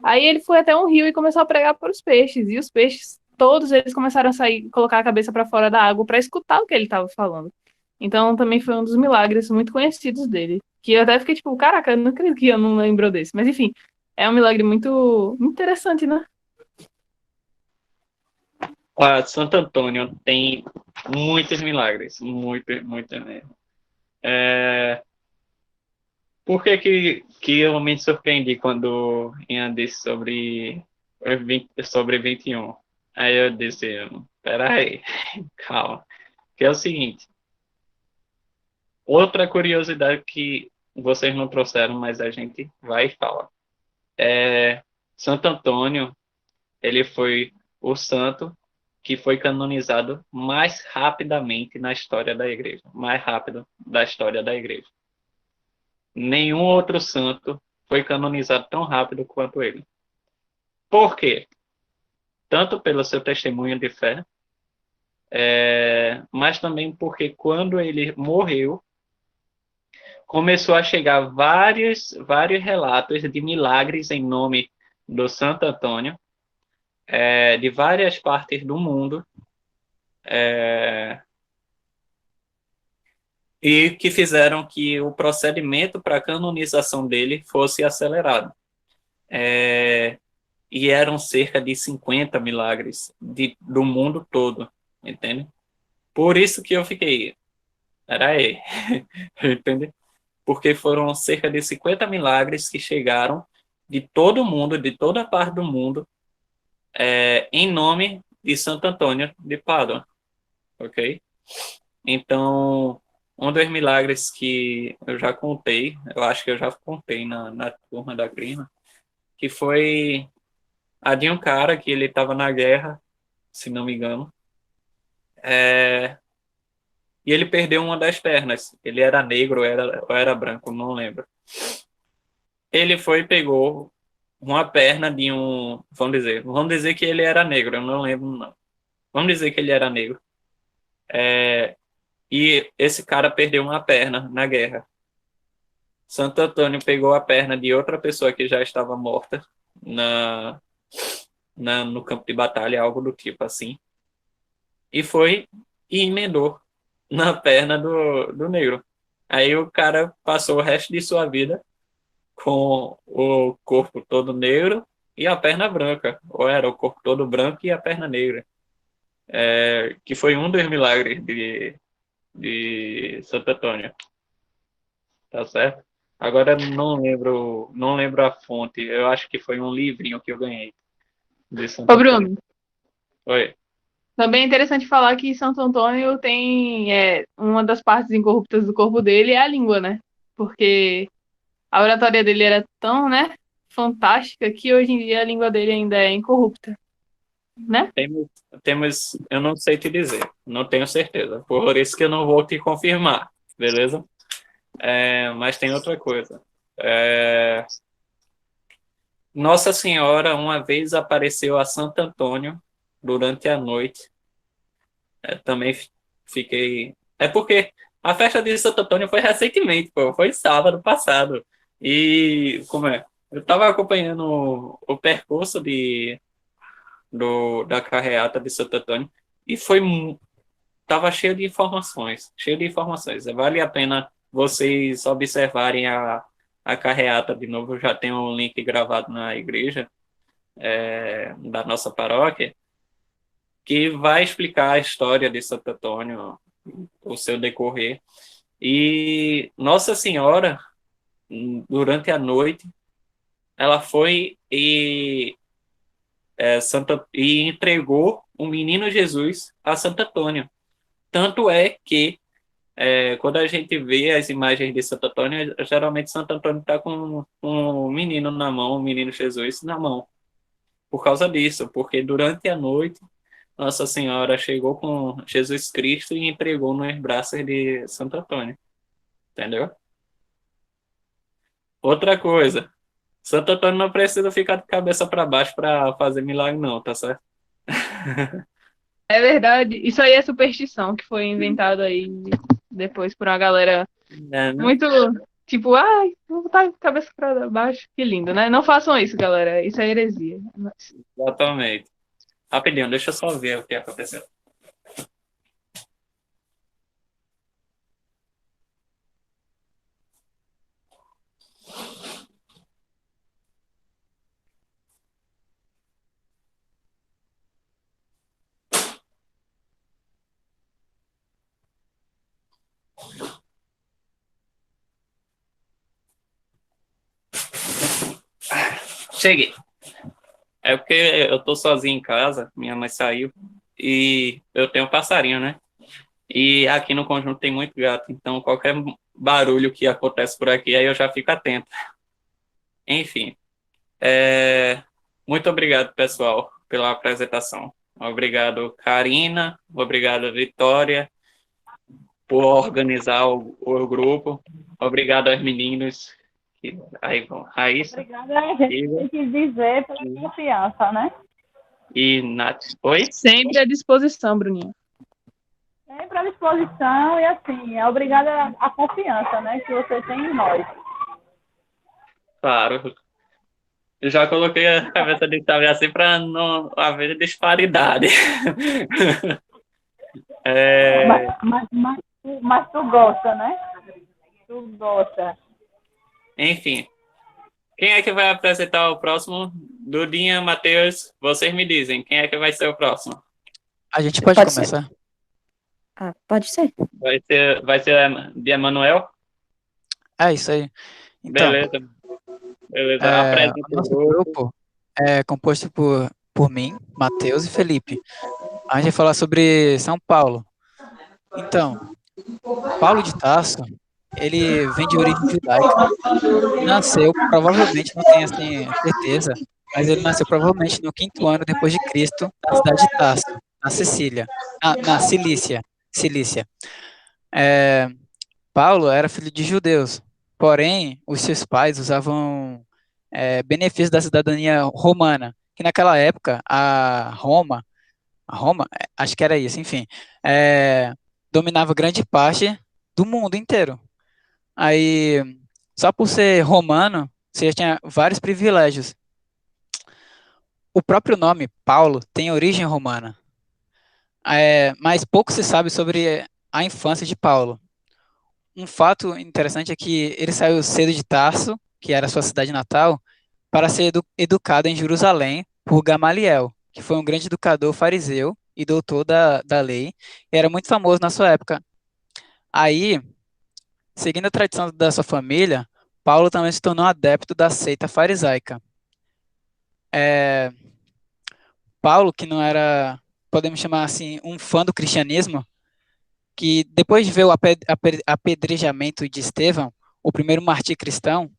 Aí ele foi até um rio e começou a pregar para os peixes, e os peixes, todos eles começaram a sair, colocar a cabeça para fora da água para escutar o que ele estava falando. Então também foi um dos milagres muito conhecidos dele, que eu até fiquei tipo, caraca, eu não acredito que eu não lembrou desse. Mas enfim, é um milagre muito interessante, né? Santo Antônio tem muitos milagres, muito mesmo. Por que eu me surpreendi quando Ian disse sobre 21? Aí eu disse, peraí, calma. Que é o seguinte, outra curiosidade que vocês não trouxeram, mas a gente vai e fala. Santo Antônio, ele foi o santo que foi canonizado mais rapidamente na história da igreja. Mais rápido da história da igreja. Nenhum outro santo foi canonizado tão rápido quanto ele. Por quê? Tanto pelo seu testemunho de fé, mas também porque quando ele morreu, começou a chegar vários relatos de milagres em nome do Santo Antônio, de várias partes do mundo, e que fizeram que o procedimento para a canonização dele fosse acelerado. e eram cerca de 50 milagres do mundo todo, entende? Por isso que eu fiquei, peraí, entende? Porque foram cerca de 50 milagres que chegaram de todo mundo, de toda parte do mundo, em nome de Santo Antônio de Pádua, ok? Então, um dos milagres que eu já contei, eu acho que eu já contei na turma da Crina, que foi a de um cara que ele estava na guerra, se não me engano, e ele perdeu uma das pernas. Ele era negro ou era branco, não lembro. Ele foi e pegou uma perna de um, vamos dizer que ele era negro, eu não lembro não. Vamos dizer que ele era negro. E esse cara perdeu uma perna na guerra. Santo Antônio pegou a perna de outra pessoa que já estava morta no campo de batalha, algo do tipo assim, e foi e emendou na perna do negro. Aí o cara passou o resto de sua vida com o corpo todo negro e a perna branca, ou era o corpo todo branco e a perna negra, que foi um dos milagres de Santo Antônio, tá certo? Agora não lembro a fonte. Eu acho que foi um livrinho que eu ganhei de Santo Ô, Antônio. Bruno, Oi. também é interessante falar que Santo Antônio tem uma das partes incorruptas do corpo dele é a língua, né? Porque a oratória dele era tão, né, fantástica que hoje em dia a língua dele ainda é incorrupta, né? Temos, eu não sei te dizer, não tenho certeza. Por isso que eu não vou te confirmar, beleza? Mas tem outra coisa. Nossa Senhora uma vez apareceu a Santo Antônio durante a noite. Também fiquei. É porque a festa de Santo Antônio foi recentemente, pô, foi sábado passado. E como é? Eu estava acompanhando o percurso da carreata de Santo Antônio e tava cheio de informações, cheio de informações. Vale a pena vocês observarem a carreata de novo. Eu já tenho um link gravado na igreja da nossa paróquia, que vai explicar a história de Santo Antônio, o seu decorrer. E Nossa Senhora, durante a noite, ela foi e entregou o menino Jesus a Santo Antônio. Tanto é que, quando a gente vê as imagens de Santo Antônio, geralmente Santo Antônio está com um menino na mão, o menino Jesus na mão. Por causa disso, porque durante a noite, Nossa Senhora chegou com Jesus Cristo e entregou nos braços de Santo Antônio. Entendeu? Outra coisa, Santo Antônio não precisa ficar de cabeça para baixo para fazer milagre, não, tá certo? É verdade. Isso aí é superstição que foi inventado aí depois por uma galera Né? muito, tipo, ai, vou botar a cabeça pra baixo. Que lindo, né? Não façam isso, galera. Isso é heresia. Exatamente. Rapidinho, deixa eu só ver o que aconteceu. Cheguei. É porque eu tô sozinho em casa, minha mãe saiu, e eu tenho um passarinho, né? E aqui no conjunto tem muito gato, então qualquer barulho que acontece por aqui, aí eu já fico atento. Enfim, muito obrigado, pessoal, pela apresentação. Obrigado, Karina. Obrigado, Vitória, por organizar o grupo. Obrigado aos meninos. Aí vão, Raíssa, Obrigada, a gente Igor tem que dizer pela confiança, né? e Nath. Oi? Sempre à disposição, Bruninho. Sempre à disposição e assim, é obrigada a confiança, né? Que você tem em nós. Claro. Eu já coloquei a cabeça de chave assim para não haver disparidade. Mas tu gosta, né? Tu gosta. Enfim, Quem é que vai apresentar o próximo? Dudinha, Matheus, vocês me dizem. Quem é que vai ser o próximo? A gente pode Pode ser. começar? Ah, pode ser. Vai ser de Emanuel? É isso aí. Então, Beleza. Beleza. o Apresenta o nosso grupo. grupo é composto por mim, Matheus e Felipe. A gente vai falar sobre São Paulo. Então, Paulo de Tarso, ele vem de origem judaica. Nasceu, provavelmente, não tenho assim certeza, mas ele nasceu provavelmente no 5º ano depois de Cristo, na cidade de Tarso, na Sicília, na Cilícia. Paulo era filho de judeus, porém, os seus pais usavam benefícios da cidadania romana, que naquela época a Roma, acho que era isso, enfim, dominava grande parte do mundo inteiro. Aí, só por ser romano, você já tinha vários privilégios. O próprio nome Paulo tem origem romana, mas pouco se sabe sobre a infância de Paulo. Um fato interessante é que ele saiu cedo de Tarso, que era sua cidade natal, para ser educado em Jerusalém por Gamaliel, que foi um grande educador fariseu e doutor da lei, e era muito famoso na sua época. Aí, seguindo a tradição da sua família, Paulo também se tornou adepto da seita farisaica. Paulo, que não era, podemos chamar assim, um fã do cristianismo, que depois de ver o apedrejamento de Estevão, o primeiro mártir cristão,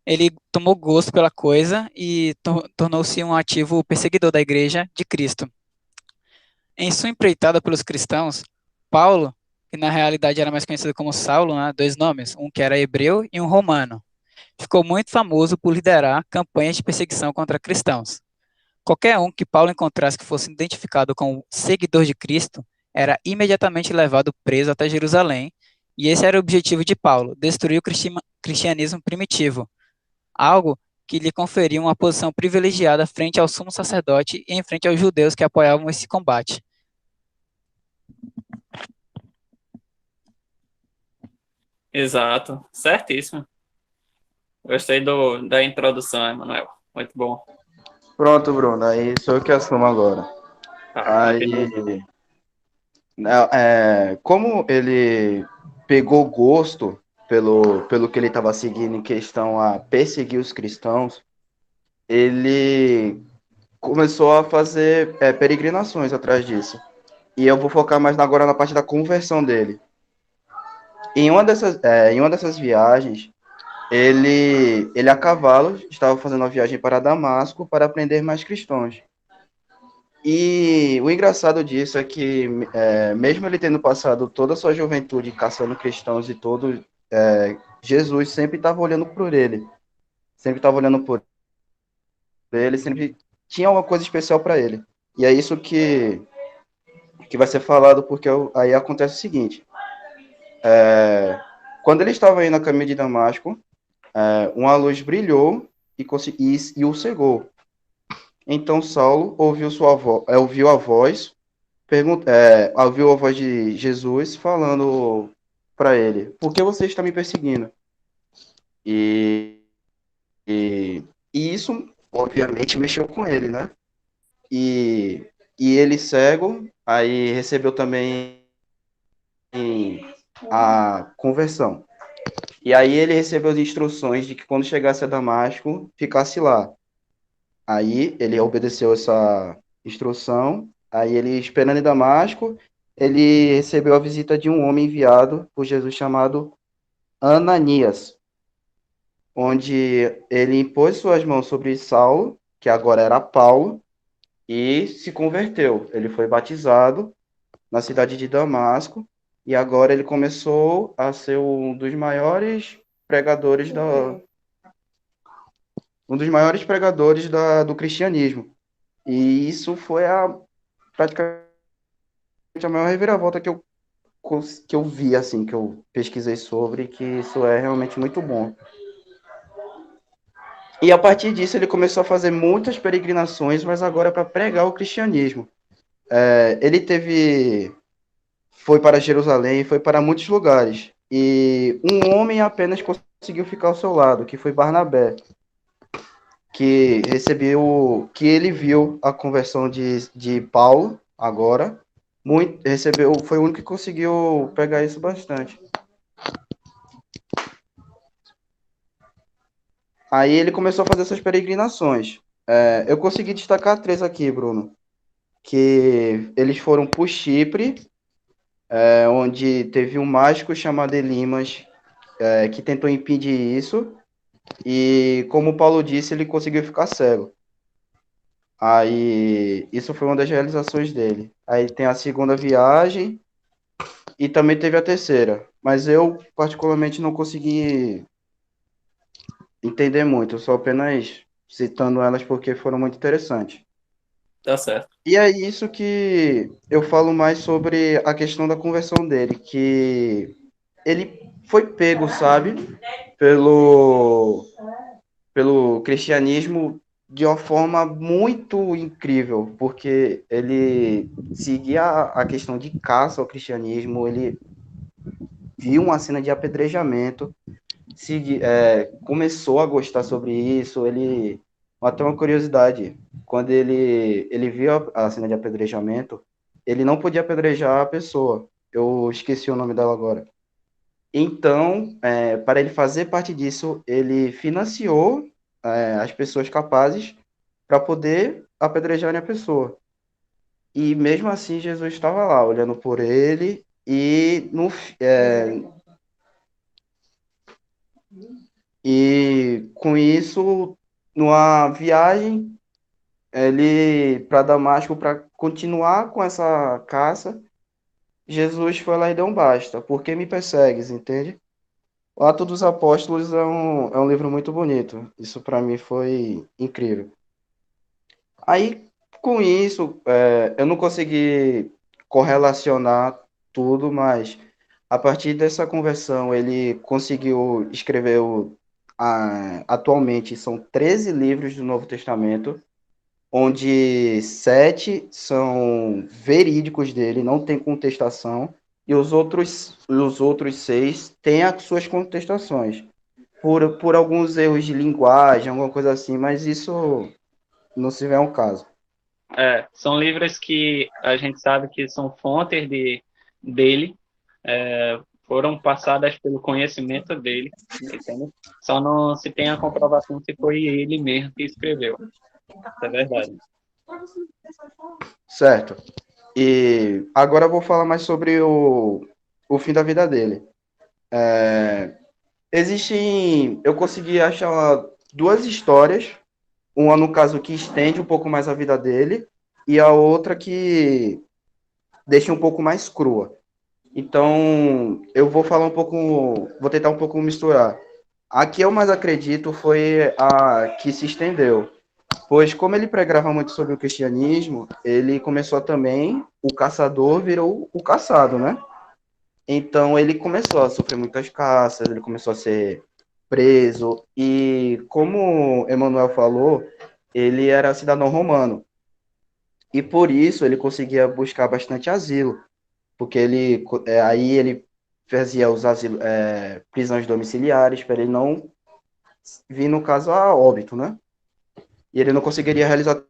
ele tomou gosto pela coisa e tornou-se um ativo perseguidor da Igreja de Cristo. Em sua empreitada pelos cristãos, Paulo, que na realidade era mais conhecido como Saulo, né, 2 nomes, um que era hebreu e um romano, ficou muito famoso por liderar campanhas de perseguição contra cristãos. Qualquer um que Paulo encontrasse que fosse identificado como seguidor de Cristo era imediatamente levado preso até Jerusalém, e esse era o objetivo de Paulo, destruir o cristianismo primitivo, algo que lhe conferia uma posição privilegiada frente ao sumo sacerdote e em frente aos judeus que apoiavam esse combate. Exato. Certíssimo. Gostei da introdução, Emanuel. Muito bom. Pronto, Bruno, aí sou eu que assumo agora. Tá, Aí, como ele pegou gosto pelo que ele estava seguindo em questão a perseguir os cristãos, ele começou a fazer peregrinações atrás disso. E eu vou focar mais agora na parte da conversão dele. Em uma dessas viagens, ele a cavalo estava fazendo uma viagem para Damasco para aprender mais cristãos. E o engraçado disso é que, mesmo ele tendo passado toda a sua juventude caçando cristãos e todo, Jesus sempre estava olhando por ele. Sempre estava olhando por ele, sempre tinha alguma coisa especial para ele. E é isso que vai ser falado, porque aí acontece o seguinte. Quando ele estava indo a caminho de Damasco, uma luz brilhou e o cegou. Então Saulo ouviu a voz de Jesus falando para ele: por que você está me perseguindo? E isso, obviamente, mexeu com ele, né? E ele cego, aí recebeu também a conversão. E aí ele recebeu as instruções de que quando chegasse a Damasco, ficasse lá. Aí ele obedeceu essa instrução. Aí ele, esperando em Damasco, ele recebeu a visita de um homem enviado por Jesus chamado Ananias, onde ele impôs suas mãos sobre Saulo, que agora era Paulo, e se converteu. Ele foi batizado na cidade de Damasco, e agora ele começou a ser um dos maiores pregadores do cristianismo. E isso foi praticamente a maior reviravolta que eu vi, assim, que eu pesquisei sobre, que isso é realmente muito bom. E a partir disso ele começou a fazer muitas peregrinações, mas agora para pregar o cristianismo. Ele foi para Jerusalém, foi para muitos lugares, e um homem apenas conseguiu ficar ao seu lado, que foi Barnabé. que ele viu a conversão de Paulo agora, foi o único que conseguiu pegar isso bastante. Aí ele começou a fazer essas peregrinações. Eu consegui destacar 3 aqui, Bruno, que eles foram para o Chipre, onde teve um mágico chamado Elimas, que tentou impedir isso, e como Paulo disse, ele conseguiu ficar cego. Aí, isso foi uma das realizações dele. Aí tem a segunda viagem e também teve a terceira, mas eu particularmente não consegui entender muito, só apenas citando elas porque foram muito interessantes. Tá certo. E é isso que eu falo mais sobre a questão da conversão dele, que ele foi pego, sabe, pelo cristianismo de uma forma muito incrível, porque ele seguia a questão de caça ao cristianismo, ele viu uma cena de apedrejamento, começou a gostar sobre isso, ele... Até uma curiosidade, quando ele viu a cena de apedrejamento, ele não podia apedrejar a pessoa, eu esqueci o nome dela agora. Então, para ele fazer parte disso, ele financiou as pessoas capazes para poder apedrejarem a pessoa. E mesmo assim, Jesus estava lá, olhando por ele, e com isso, numa viagem, ele para Damasco, para continuar com essa caça, Jesus foi lá e deu um basta. Por que me persegues, entende? O Ato dos Apóstolos é um livro muito bonito. Isso para mim foi incrível. Aí, com isso, eu não consegui correlacionar tudo, mas a partir dessa conversão, ele conseguiu escrever atualmente são 13 livros do Novo Testamento, onde 7 são verídicos dele, não tem contestação, e os outros 6 têm as suas contestações, por alguns erros de linguagem, alguma coisa assim, mas isso não se vê um caso. São livros que a gente sabe que são fontes dele, foram passadas pelo conhecimento dele, entende? Só não se tem a comprovação se foi ele mesmo que escreveu. Isso é verdade. Certo. E agora eu vou falar mais sobre o fim da vida dele. Eu consegui achar 2 histórias, uma no caso que estende um pouco mais a vida dele, e a outra que deixa um pouco mais crua. Então, eu vou tentar um pouco misturar. A que eu mais acredito foi a que se estendeu, pois como ele pregava muito sobre o cristianismo, ele começou também, o caçador virou o caçado, né? Então ele começou a sofrer muitas caças, ele começou a ser preso, e como Emmanuel falou, ele era cidadão romano, e por isso ele conseguia buscar bastante asilo, porque aí ele fazia os prisões domiciliares, para ele não vir, no caso, a óbito, né? E ele não conseguiria realizar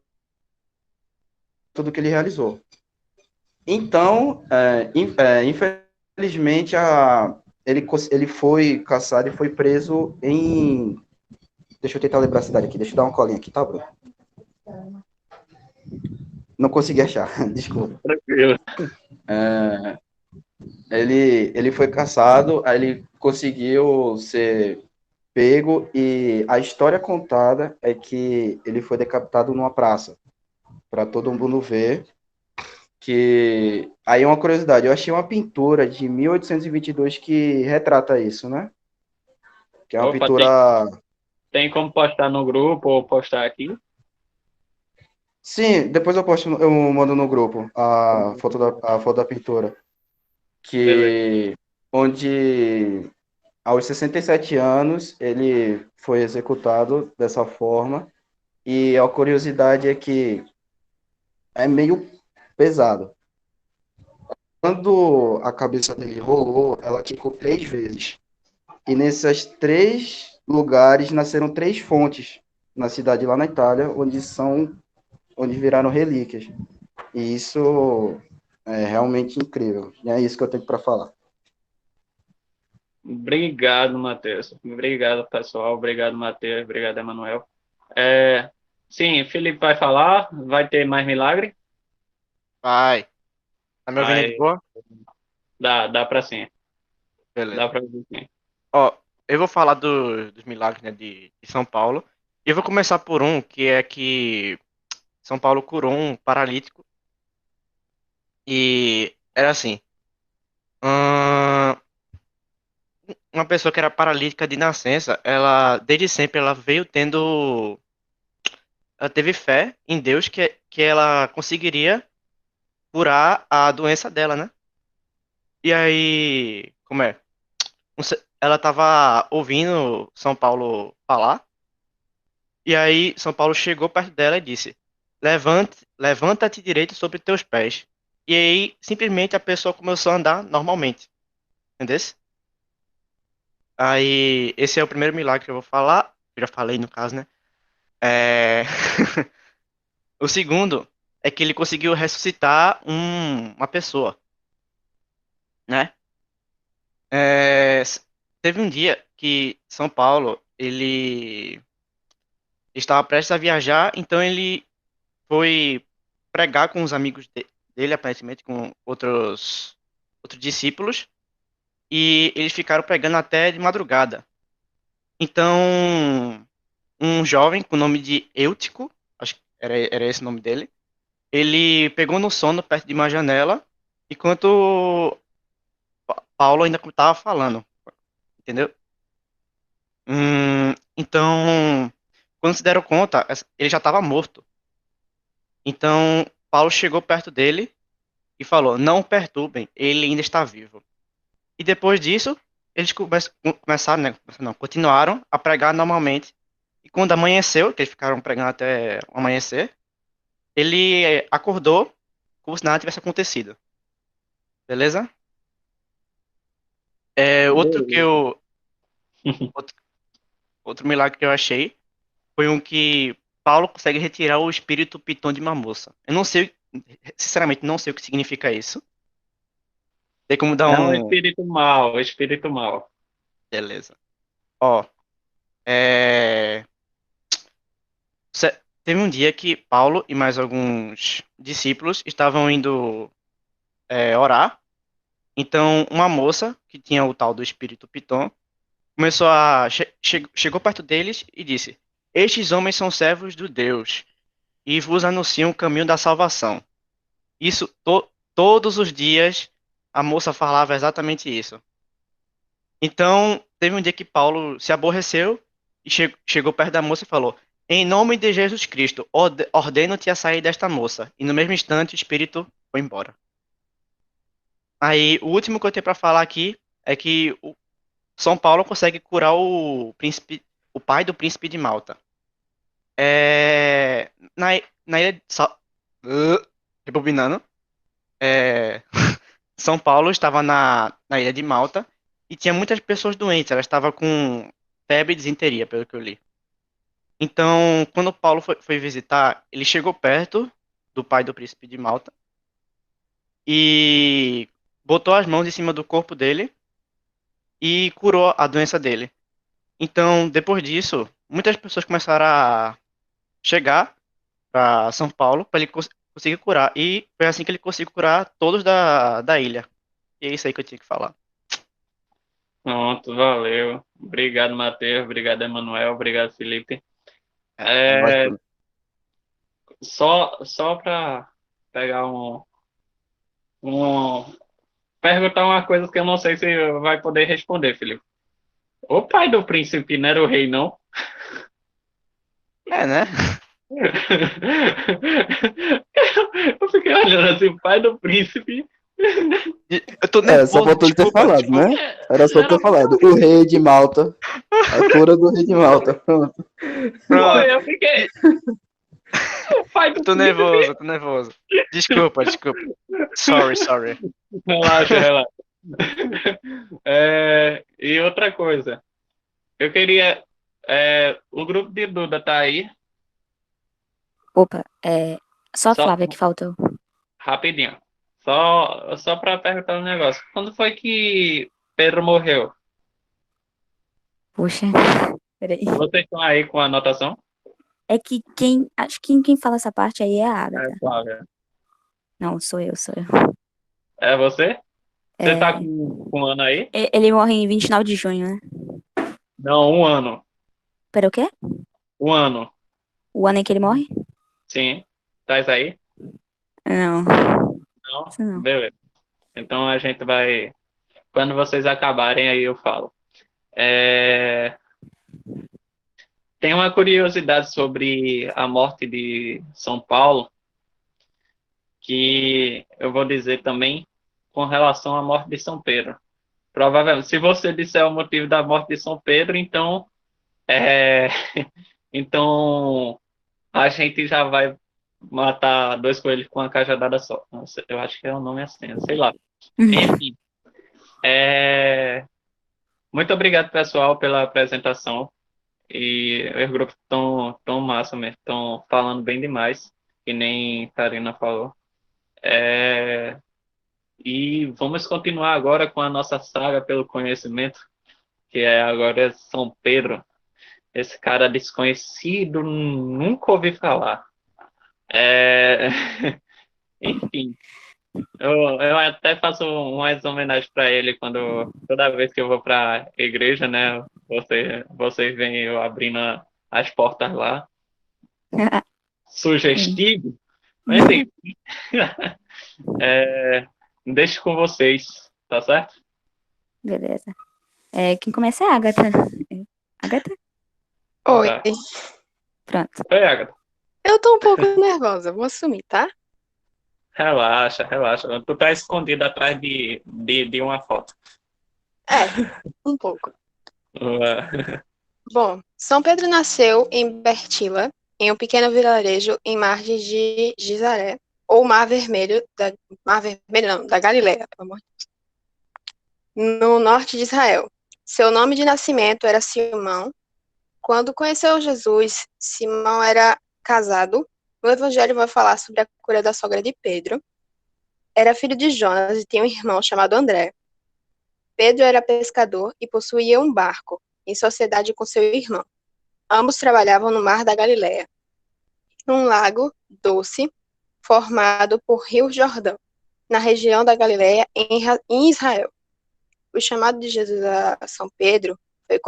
tudo que ele realizou. Então, infelizmente, ele foi caçado e foi preso em... Deixa eu tentar lembrar a cidade aqui, deixa eu dar uma colinha aqui, tá, Bruno? Não consegui achar, desculpa. Tranquilo. Ele foi caçado, aí ele conseguiu ser pego, e a história contada é que ele foi decapitado numa praça, para todo mundo ver. Que aí uma curiosidade, eu achei uma pintura de 1822 que retrata isso, né? Que é uma pintura... Tem como postar no grupo ou postar aqui? Sim, depois eu mando no grupo a foto da pintura. Onde aos 67 anos ele foi executado dessa forma, e a curiosidade é que é meio pesado. Quando a cabeça dele rolou, ela quicou 3 vezes. E nesses 3 lugares nasceram 3 fontes na cidade lá na Itália, onde viraram relíquias. E isso é realmente incrível. E é isso que eu tenho para falar. Obrigado, Matheus. Obrigado, pessoal. Obrigado, Matheus. Obrigado, Emanuel. Sim, Felipe vai falar. Vai ter mais milagre? Vai. Tá me ouvindo de Aí, boa? dá para sim. Dá Beleza. para ouvir sim. Ó, eu vou falar dos milagres, né, de São Paulo. E eu vou começar por um, que é que São Paulo curou um paralítico. E era assim, ahn, uma pessoa que era paralítica de nascença, ela, desde sempre, ela teve fé em Deus que ela conseguiria curar a doença dela, né? E aí, como é? Ela tava ouvindo São Paulo falar, e aí São Paulo chegou perto dela e disse: levanta-te direito sobre teus pés. E aí, simplesmente a pessoa começou a andar normalmente, entendeu? Aí, esse é o primeiro milagre que eu vou falar. Eu já falei no caso, né? É... O segundo é que ele conseguiu ressuscitar uma pessoa, né? Teve um dia que São Paulo, ele estava prestes a viajar, então ele foi pregar com os amigos dele, aparentemente com outros discípulos, e eles ficaram pregando até de madrugada. Então, um jovem com o nome de Eutico, acho que era esse o nome dele, ele pegou no sono perto de uma janela, enquanto Paulo ainda estava falando, entendeu? Então, quando se deram conta, ele já estava morto. Então, Paulo chegou perto dele e falou: não o perturbem, ele ainda está vivo. E depois disso, eles começaram, né? Não, continuaram a pregar normalmente. E quando amanheceu, que eles ficaram pregando até o amanhecer, ele acordou como se nada tivesse acontecido. Beleza? Outro que Beleza. eu. Outro, outro milagre que eu achei foi um que Paulo consegue retirar o espírito piton de uma moça. Eu não sei, sinceramente, não sei o que significa isso. Tem como dar É um um. espírito mau, espírito mau. Beleza. Ó, é... teve um dia que Paulo e mais alguns discípulos estavam indo orar. Então, uma moça que tinha o tal do espírito piton começou a chegou perto deles e disse: estes homens são servos do Deus e vos anunciam o caminho da salvação. Isso todos os dias a moça falava exatamente isso. Então, teve um dia que Paulo se aborreceu e chegou perto da moça e falou: em nome de Jesus Cristo, ordeno-te a sair desta moça. E no mesmo instante o espírito foi embora. Aí, o último que eu tenho para falar aqui é que o São Paulo consegue curar o pai do príncipe de Malta. Na ilha de rebobinando. São Paulo estava na ilha de Malta e tinha muitas pessoas doentes. Elas estavam com febre e disenteria, pelo que eu li. Então, quando Paulo foi visitar, ele chegou perto do pai do príncipe de Malta e botou as mãos em cima do corpo dele e curou a doença dele. Então, depois disso, muitas pessoas começaram a chegar para São Paulo para ele conseguir curar. E foi assim que ele conseguiu curar todos da ilha. E é isso aí que eu tinha que falar. Pronto, valeu. Obrigado, Matheus. Obrigado, Emanuel. Obrigado, Felipe. Só para pegar perguntar uma coisa que eu não sei se vai poder responder, Felipe. O pai do príncipe não era o rei, não? Né? Eu fiquei olhando assim, o pai do príncipe. Eu tô nervoso, Só faltou ele ter desculpa, falado, desculpa. né? Era só ter falado. O rei de Malta. A cura do rei de Malta. Pronto. Pô, eu fiquei. Pai do Eu tô nervoso. Desculpa. Sorry. Relaxa. E outra coisa. Eu queria O grupo de Duda tá aí. Opa, só a Só Flávia que faltou. rapidinho. Só para perguntar um negócio. Quando foi que Pedro morreu? Puxa, peraí. Vocês estão aí com a anotação? É que acho que quem fala essa parte aí é a Agatha. Flávia. Não, sou eu. É você? Você É, tá com um ano aí? ele morre em 29 de junho, né? Não, um ano. Pera, o quê? Um ano. O ano em que ele morre? Sim. Tá isso aí? Não, Não? isso não. Beleza. Então a gente vai. Quando vocês acabarem, aí eu falo. Tem uma curiosidade sobre a morte de São Paulo, que eu vou dizer também com relação à morte de São Pedro. Provavelmente, se você disser o motivo da morte de São Pedro, então, é, então a gente já vai matar dois coelhos com uma cajadada só. Nossa, eu acho que é o nome assim, sei lá. Enfim, muito obrigado, pessoal, pela apresentação. E os grupos tão massa mesmo, estão falando bem demais, que nem Karina falou. E vamos continuar agora com a nossa saga pelo conhecimento, que agora é São Pedro. Esse cara desconhecido, nunca ouvi falar. É, Enfim, eu até faço umas homenagens para ele toda vez que eu vou para a igreja, né? Vocês veem eu abrindo as portas lá. Sugestivo, mas enfim, deixo com vocês, tá certo? Beleza. Quem começa é a Agatha. Agatha? Oi. Tá. Pronto. Oi, Agatha. Eu tô um pouco nervosa, vou assumir, tá? Relaxa. Tu tá escondido atrás de uma foto. Um pouco. Uh, Bom, São Pedro nasceu em Bertila, em um pequeno vilarejo em margem de Gizaré, ou Mar Vermelho, da Galileia, pelo amor de Deus, no norte de Israel. Seu nome de nascimento era Simão. Quando conheceu Jesus, Simão era casado. O Evangelho vai falar sobre a cura da sogra de Pedro. Era filho de Jonas e tinha um irmão chamado André. Pedro era pescador e possuía um barco, em sociedade com seu irmão. Ambos trabalhavam no mar da Galileia, num lago doce, formado por rio Jordão, na região da Galileia, em Israel. O chamado de Jesus a São Pedro foi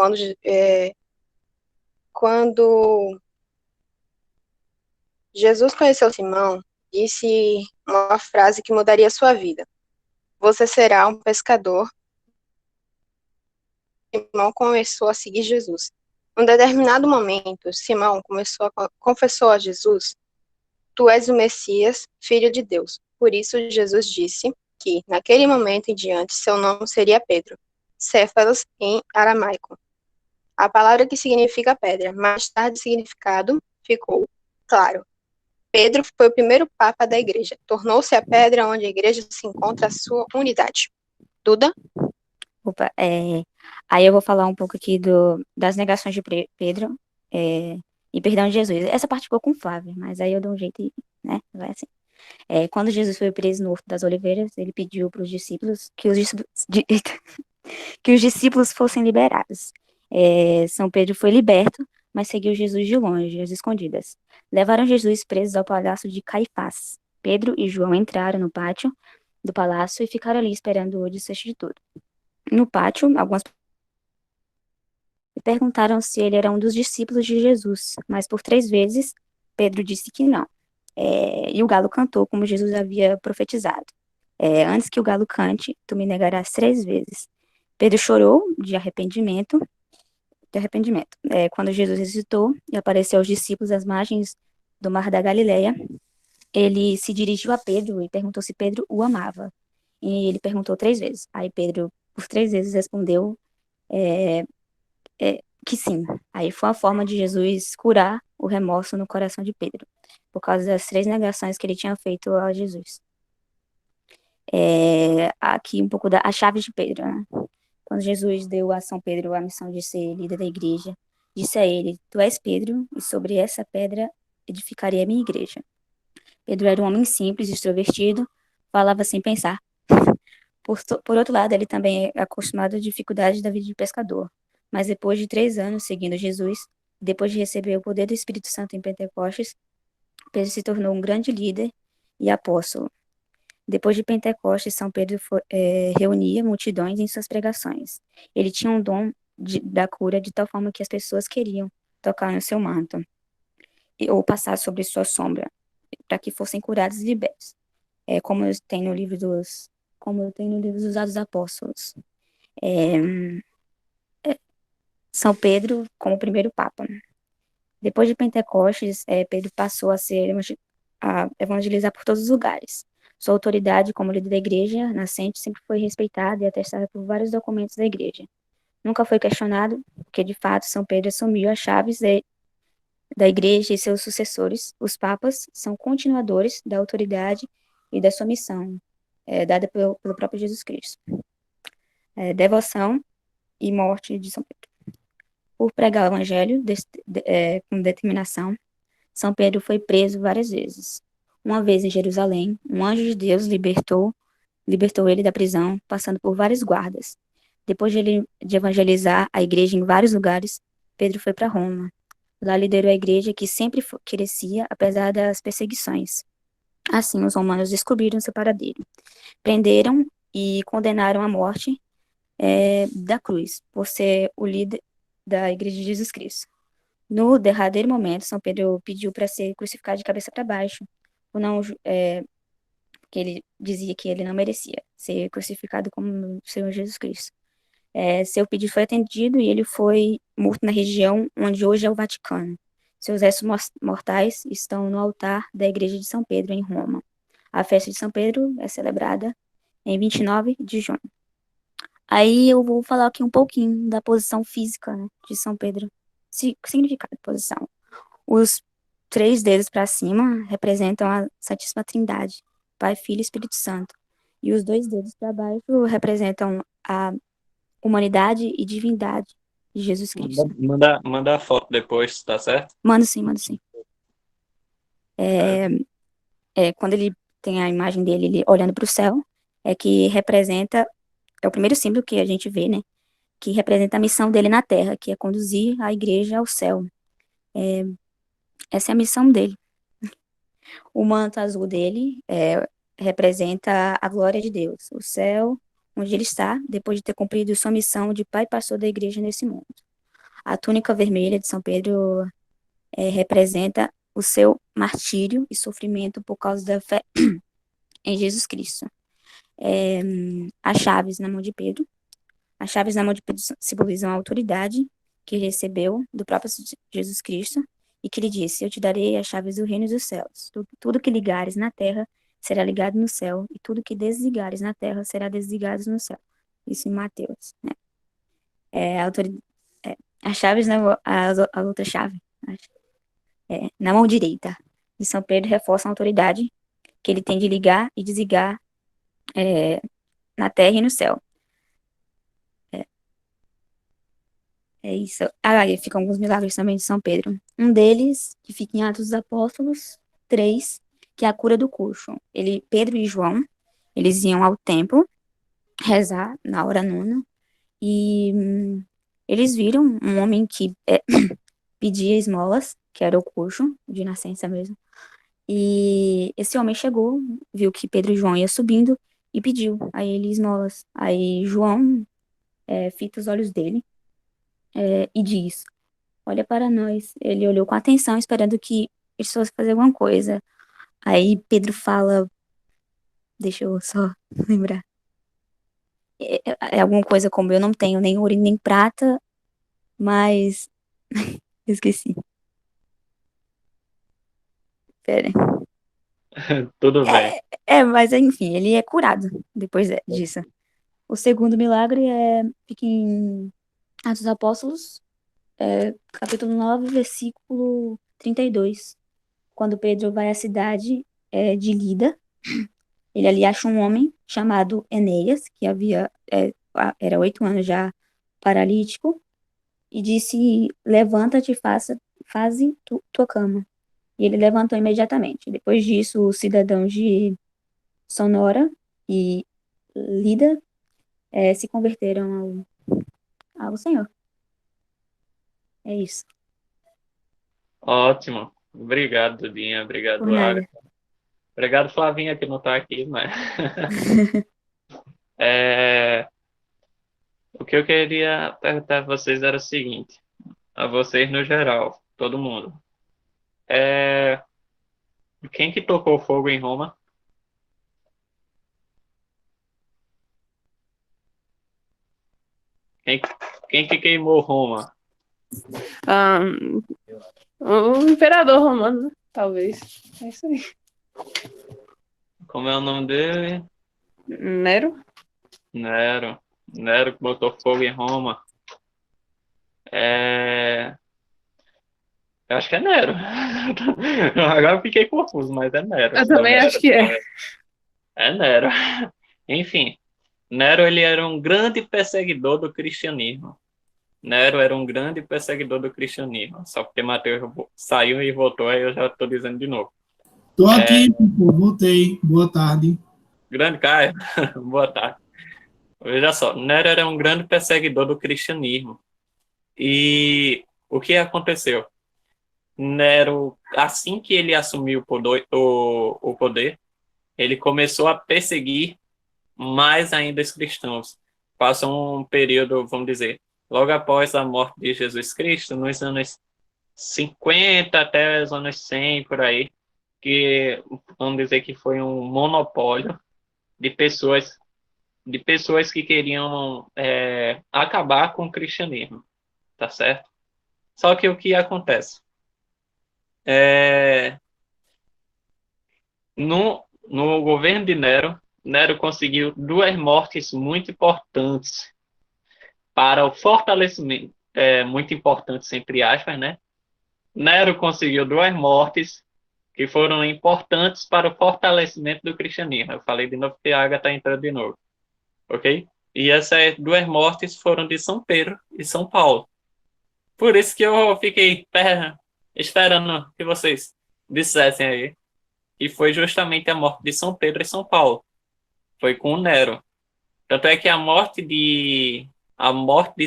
quando Jesus conheceu Simão, disse uma frase que mudaria sua vida. Você será um pescador. Simão começou a seguir Jesus. Em um determinado momento, Simão confessou a Jesus: Tu és o Messias, filho de Deus. Por isso, Jesus disse que, naquele momento em diante, seu nome seria Pedro, Céfalas em aramaico. A palavra que significa pedra, mais tarde significado ficou claro. Pedro foi o primeiro papa da igreja. Tornou-se a pedra onde a igreja se encontra a sua unidade. Duda? Opa, aí eu vou falar um pouco aqui das negações de Pedro e perdão de Jesus. Essa parte ficou com Flávia, mas aí eu dou um jeito e, né, vai assim. Quando Jesus foi preso no Horto das Oliveiras, ele pediu para os discípulos que os discípulos fossem liberados. São Pedro foi liberto, mas seguiu Jesus de longe, às escondidas. Levaram Jesus preso ao palácio de Caifás. Pedro e João entraram no pátio do palácio e ficaram ali esperando o desfecho de tudo. No pátio, algumas perguntaram se ele era um dos discípulos de Jesus, mas por 3 vezes Pedro disse que não. E o galo cantou como Jesus havia profetizado. Antes que o galo cante, tu me negarás 3 vezes. Pedro chorou de arrependimento. Quando Jesus ressuscitou e apareceu aos discípulos às margens do mar da Galileia, ele se dirigiu a Pedro e perguntou se Pedro o amava. E ele perguntou 3 vezes. Aí Pedro, por 3 vezes, respondeu que sim. Aí foi a forma de Jesus curar o remorso no coração de Pedro, por causa das 3 negações que ele tinha feito a Jesus. Aqui um pouco a chave de Pedro, né? Quando Jesus deu a São Pedro a missão de ser líder da igreja, Disse a ele: Tu és Pedro, e sobre essa pedra edificarei a minha igreja. Pedro era um homem simples, extrovertido, falava sem pensar. Por outro lado, ele também é acostumado às dificuldades da vida de pescador. Mas depois de 3 anos seguindo Jesus, depois de receber o poder do Espírito Santo em Pentecostes, Pedro se tornou um grande líder e apóstolo. Depois de Pentecostes, São Pedro reunia multidões em suas pregações. Ele tinha um dom da cura de tal forma que as pessoas queriam tocar no seu manto ou passar sobre sua sombra, para que fossem curados e libertos. Como tem no livro dos Atos dos Apóstolos. São Pedro como o primeiro Papa. Depois de Pentecostes, Pedro passou a evangelizar por todos os lugares. Sua autoridade como líder da igreja nascente sempre foi respeitada e atestada por vários documentos da igreja. Nunca foi questionado, porque de fato São Pedro assumiu as chaves da igreja e seus sucessores, os papas, são continuadores da autoridade e da sua missão, dada pelo próprio Jesus Cristo. Devoção e morte de São Pedro. Por pregar o evangelho com determinação, São Pedro foi preso várias vezes. Uma vez em Jerusalém, um anjo de Deus libertou ele da prisão, passando por vários guardas. Depois de evangelizar a igreja em vários lugares, Pedro foi para Roma. Lá liderou a igreja que sempre crescia, apesar das perseguições. Assim, os romanos descobriram seu paradeiro. Prenderam e condenaram à morte da cruz, por ser o líder da igreja de Jesus Cristo. No derradeiro momento, São Pedro pediu para ser crucificado de cabeça para baixo, porque ele dizia que ele não merecia ser crucificado como o Senhor Jesus Cristo. Seu pedido foi atendido e ele foi morto na região onde hoje é o Vaticano. Seus restos mortais estão no altar da igreja de São Pedro, em Roma. A festa de São Pedro é celebrada em 29 de junho. Aí eu vou falar aqui um pouquinho da posição física, né, de São Pedro. Significado de posição. Os 3 dedos para cima representam a Santíssima Trindade, Pai, Filho e Espírito Santo. E os 2 dedos para baixo representam a humanidade e divindade de Jesus Cristo. Manda a foto depois, tá certo? Mando sim. Quando ele tem a imagem dele ele olhando para o céu, que representa, o primeiro símbolo que a gente vê, né? Que representa a missão dele na Terra, que é conduzir a igreja ao céu. Essa é a missão dele. O manto azul dele representa a glória de Deus, o céu onde ele está, depois de ter cumprido sua missão de pai e pastor da igreja nesse mundo. A túnica vermelha de São Pedro representa o seu martírio e sofrimento por causa da fé em Jesus Cristo. As chaves na mão de Pedro. As chaves na mão de Pedro simbolizam a autoridade que ele recebeu do próprio Jesus Cristo e que lhe disse: Eu te darei as chaves do reino dos céus. Tudo que ligares na terra será ligado no céu, e tudo que desligares na terra será desligado no céu. Isso em Mateus, né? As chaves, a outra chave, na mão direita de São Pedro, reforçam a autoridade que ele tem de ligar e desligar na terra e no céu. É isso. Aí ficam alguns milagres também de São Pedro. Um deles, que fica em Atos dos Apóstolos 3, que é a cura do coxo. Pedro e João, eles iam ao templo rezar na hora nona e eles viram um homem que pedia esmolas, que era o coxo, de nascença mesmo. E esse homem chegou, viu que Pedro e João iam subindo e pediu a ele esmolas. Aí João fita os olhos dele e diz: Olha para nós. Ele olhou com atenção, esperando que eles fossem fazer alguma coisa. Aí Pedro fala, deixa eu só lembrar, alguma coisa como: eu não tenho nem ouro nem prata, mas esqueci. Pera. Tudo bem. Mas enfim, ele é curado depois disso. O segundo milagre fica em Atos dos Apóstolos, capítulo 9, versículo 32. Quando Pedro vai à cidade de Lida, ele ali acha um homem chamado Enéas, que era 8 anos já paralítico, e disse: Levanta-te, faze tua cama. E ele levantou imediatamente. Depois disso, os cidadãos de Sonora e Lida se converteram ao Senhor. É isso. Ótimo. Obrigado, Dudinha. Obrigado, Por nada. Agatha. Obrigado, Flavinha, que não está aqui, mas o que eu queria perguntar a vocês era o seguinte, a vocês no geral, todo mundo. Quem que tocou fogo em Roma? Quem que queimou Roma? Ah, o imperador romano, né? Talvez. É isso aí. Como é o nome dele? Nero? Nero. Nero que botou fogo em Roma. Eu acho que é Nero. Agora eu fiquei confuso, mas é Nero. Eu também acho que é. É Nero. Enfim, Nero ele era um grande perseguidor do cristianismo. Nero era um grande perseguidor do cristianismo. Só porque Mateus saiu e voltou, aí eu já estou dizendo de novo. Tô aqui, pô, voltei. Boa tarde. Grande Caio, boa tarde. Veja só, Nero era um grande perseguidor do cristianismo. E o que aconteceu? Nero, assim que ele assumiu o poder, ele começou a perseguir mais ainda os cristãos. Passou um período, vamos dizer, logo após a morte de Jesus Cristo, nos anos 50 até os anos 100, por aí, que vamos dizer que foi um monopólio de pessoas que queriam acabar com o cristianismo, tá certo? Só que o que acontece? No governo de Nero, Nero conseguiu duas mortes muito importantes para o fortalecimento, muito importantes entre aspas, né? Nero conseguiu duas mortes que foram importantes para o fortalecimento do cristianismo. Eu falei de novo que a Ágata está entrando de novo, ok? E essas duas mortes foram de São Pedro e São Paulo. Por isso que eu fiquei esperando que vocês dissessem aí. E foi justamente a morte de São Pedro e São Paulo. Foi com o Nero. Tanto é que a morte de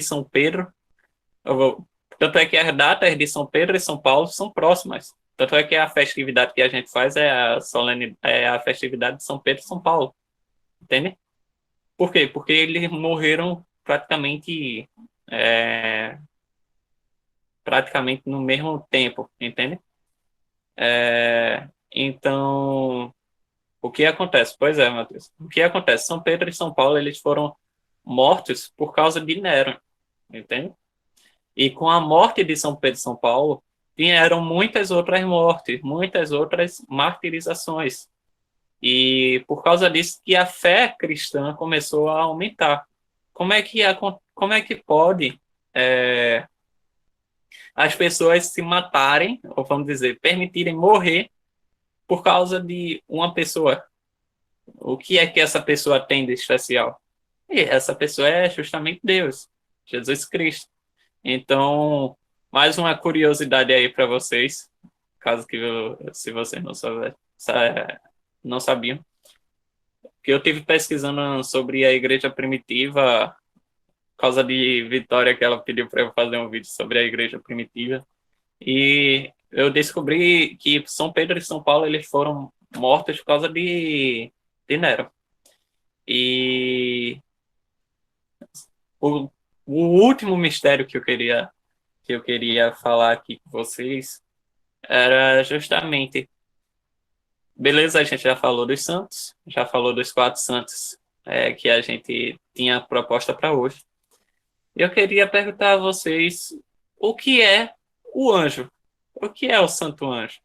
São Pedro, tanto é que as datas de São Pedro e São Paulo são próximas. Tanto é que a festividade que a gente faz é a festividade de São Pedro e São Paulo. Entende? Por quê? Porque eles morreram praticamente no mesmo tempo, entende? Então, o que acontece? Pois é, Matheus. O que acontece? São Pedro e São Paulo, eles foram mortos por causa de Nero, entende? E com a morte de São Pedro e São Paulo, vieram muitas outras mortes, muitas outras martirizações. E por causa disso que a fé cristã começou a aumentar. Como é que pode as pessoas se matarem, ou vamos dizer, permitirem morrer por causa de uma pessoa? O que é que essa pessoa tem de especial? E essa pessoa é justamente Deus, Jesus Cristo. Então, mais uma curiosidade aí para vocês, caso que se vocês não sabiam, que eu tive pesquisando sobre a igreja primitiva, por causa de Vitória, que ela pediu para eu fazer um vídeo sobre a igreja primitiva, e eu descobri que São Pedro e São Paulo eles foram mortos por causa de Nero. E o último mistério que eu queria falar aqui com vocês era justamente, beleza, a gente já falou dos santos, já falou dos 4 santos que a gente tinha proposta para hoje. Eu queria perguntar a vocês o que é o anjo? O que é o santo anjo?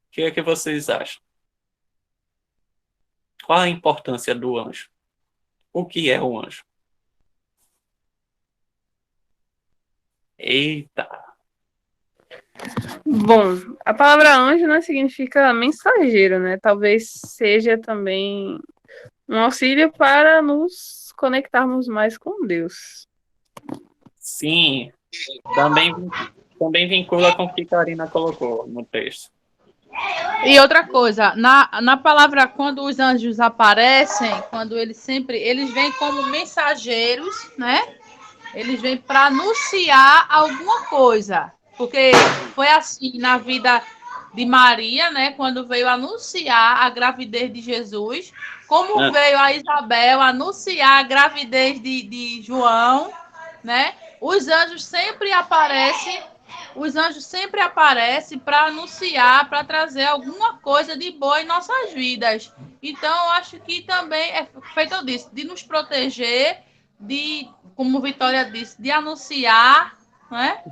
O que é que vocês acham? Qual a importância do anjo? O que é o anjo? Eita! Bom, a palavra anjo não significa mensageiro, né? Talvez seja também um auxílio para nos conectarmos mais com Deus. Sim, também, também vincula com o que a Karina colocou no texto. E outra coisa, na palavra, quando os anjos aparecem, quando eles vêm como mensageiros, né? Eles vêm para anunciar alguma coisa. Porque foi assim na vida de Maria, né? Quando veio anunciar a gravidez de Jesus, como veio a Isabel anunciar a gravidez de João, né? Os anjos sempre aparecem para anunciar, para trazer alguma coisa de boa em nossas vidas. Então, eu acho que também é feito disso, de nos proteger, de, como Vitória disse, de anunciar, né?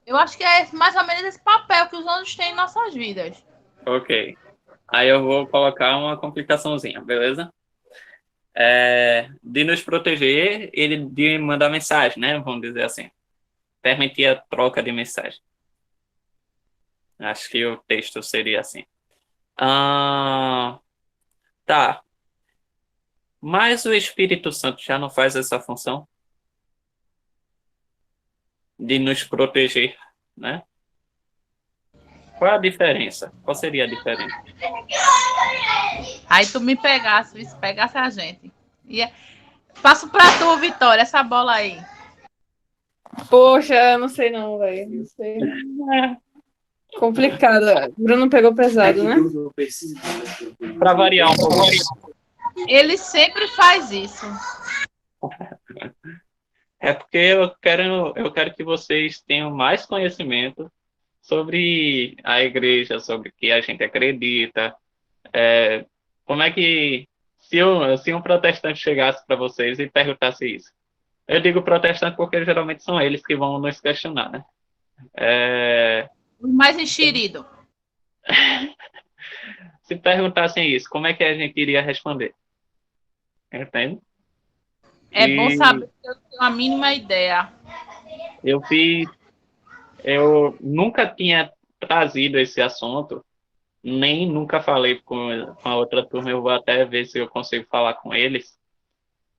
Eu acho que é mais ou menos esse papel que os anjos têm em nossas vidas. Ok. Aí eu vou colocar uma complicaçãozinha, beleza? De nos proteger, ele de mandar mensagem, né? Vamos dizer assim. Permitir a troca de mensagem. Acho que o texto seria assim. Tá. Mas o Espírito Santo já não faz essa função de nos proteger, né? Qual a diferença? Qual seria a diferença? Aí tu me pegasse a gente. Passo pra tu, Vitória, essa bola aí. Poxa, eu não sei não, velho. Não sei. Complicado. Bruno pegou pesado, né? Para variar um pouco. Ele sempre faz isso. É porque eu quero que vocês tenham mais conhecimento sobre a igreja, sobre o que a gente acredita. Como é que, se um protestante chegasse para vocês e perguntasse isso? Eu digo protestante porque geralmente são eles que vão nos questionar, né? O mais enxerido. Se perguntassem isso, como é que a gente iria responder? Entende? É bom saber que eu tenho a mínima ideia. Eu nunca tinha trazido esse assunto, nem nunca falei com a outra turma. Eu vou até ver se eu consigo falar com eles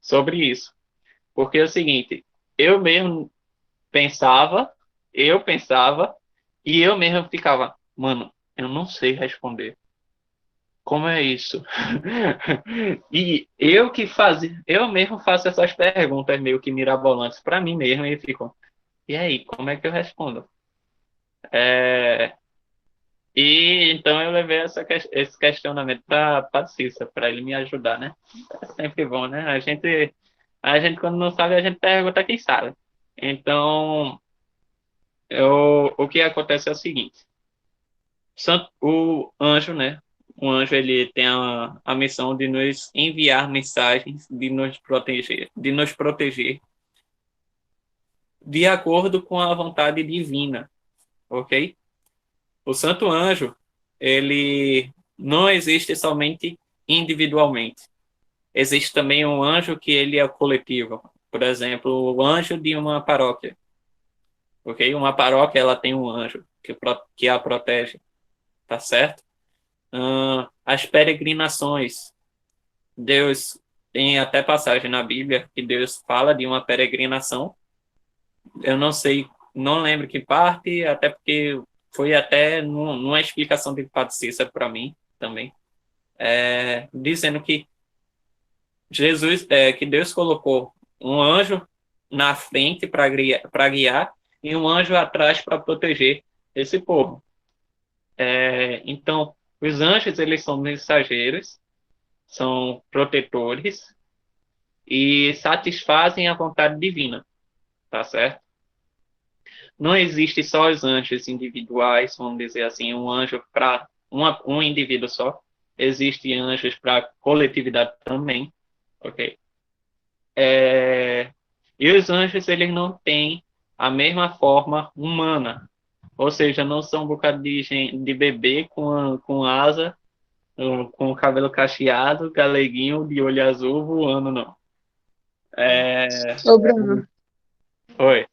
sobre isso. Porque é o seguinte, eu mesmo pensava, e eu mesmo ficava, mano, eu não sei responder. Como é isso? E eu mesmo faço essas perguntas meio que mirabolantes para mim mesmo e fico, e aí, como é que eu respondo? E então eu levei esse questionamento para Cissa, para ele me ajudar, né? É sempre bom, né? A gente quando não sabe, a gente pergunta quem sabe. Então, o que acontece é o seguinte, o anjo, né? O anjo, ele tem a missão de nos enviar mensagens, de nos proteger de acordo com a vontade divina, ok? O santo anjo, ele não existe somente individualmente. Existe também um anjo que ele é coletivo. Por exemplo, o anjo de uma paróquia, ok? Uma paróquia, ela tem um anjo que a protege, tá certo? As peregrinações. Deus tem até passagem na Bíblia que Deus fala de uma peregrinação. Eu não sei, não lembro que parte, até porque foi até numa explicação de Padre Cícero para mim também, dizendo que que Deus colocou um anjo na frente para guiar e um anjo atrás para proteger esse povo. Então, os anjos, eles são mensageiros, são protetores e satisfazem a vontade divina, tá certo? Não existe só os anjos individuais, vamos dizer assim, um anjo para um indivíduo só. Existem anjos para coletividade também, ok? E os anjos, eles não têm a mesma forma humana, ou seja, não são um bocado de bebê com asa, com o cabelo cacheado, galeguinho, de olho azul, voando, não. Ô, Bruno. Oi.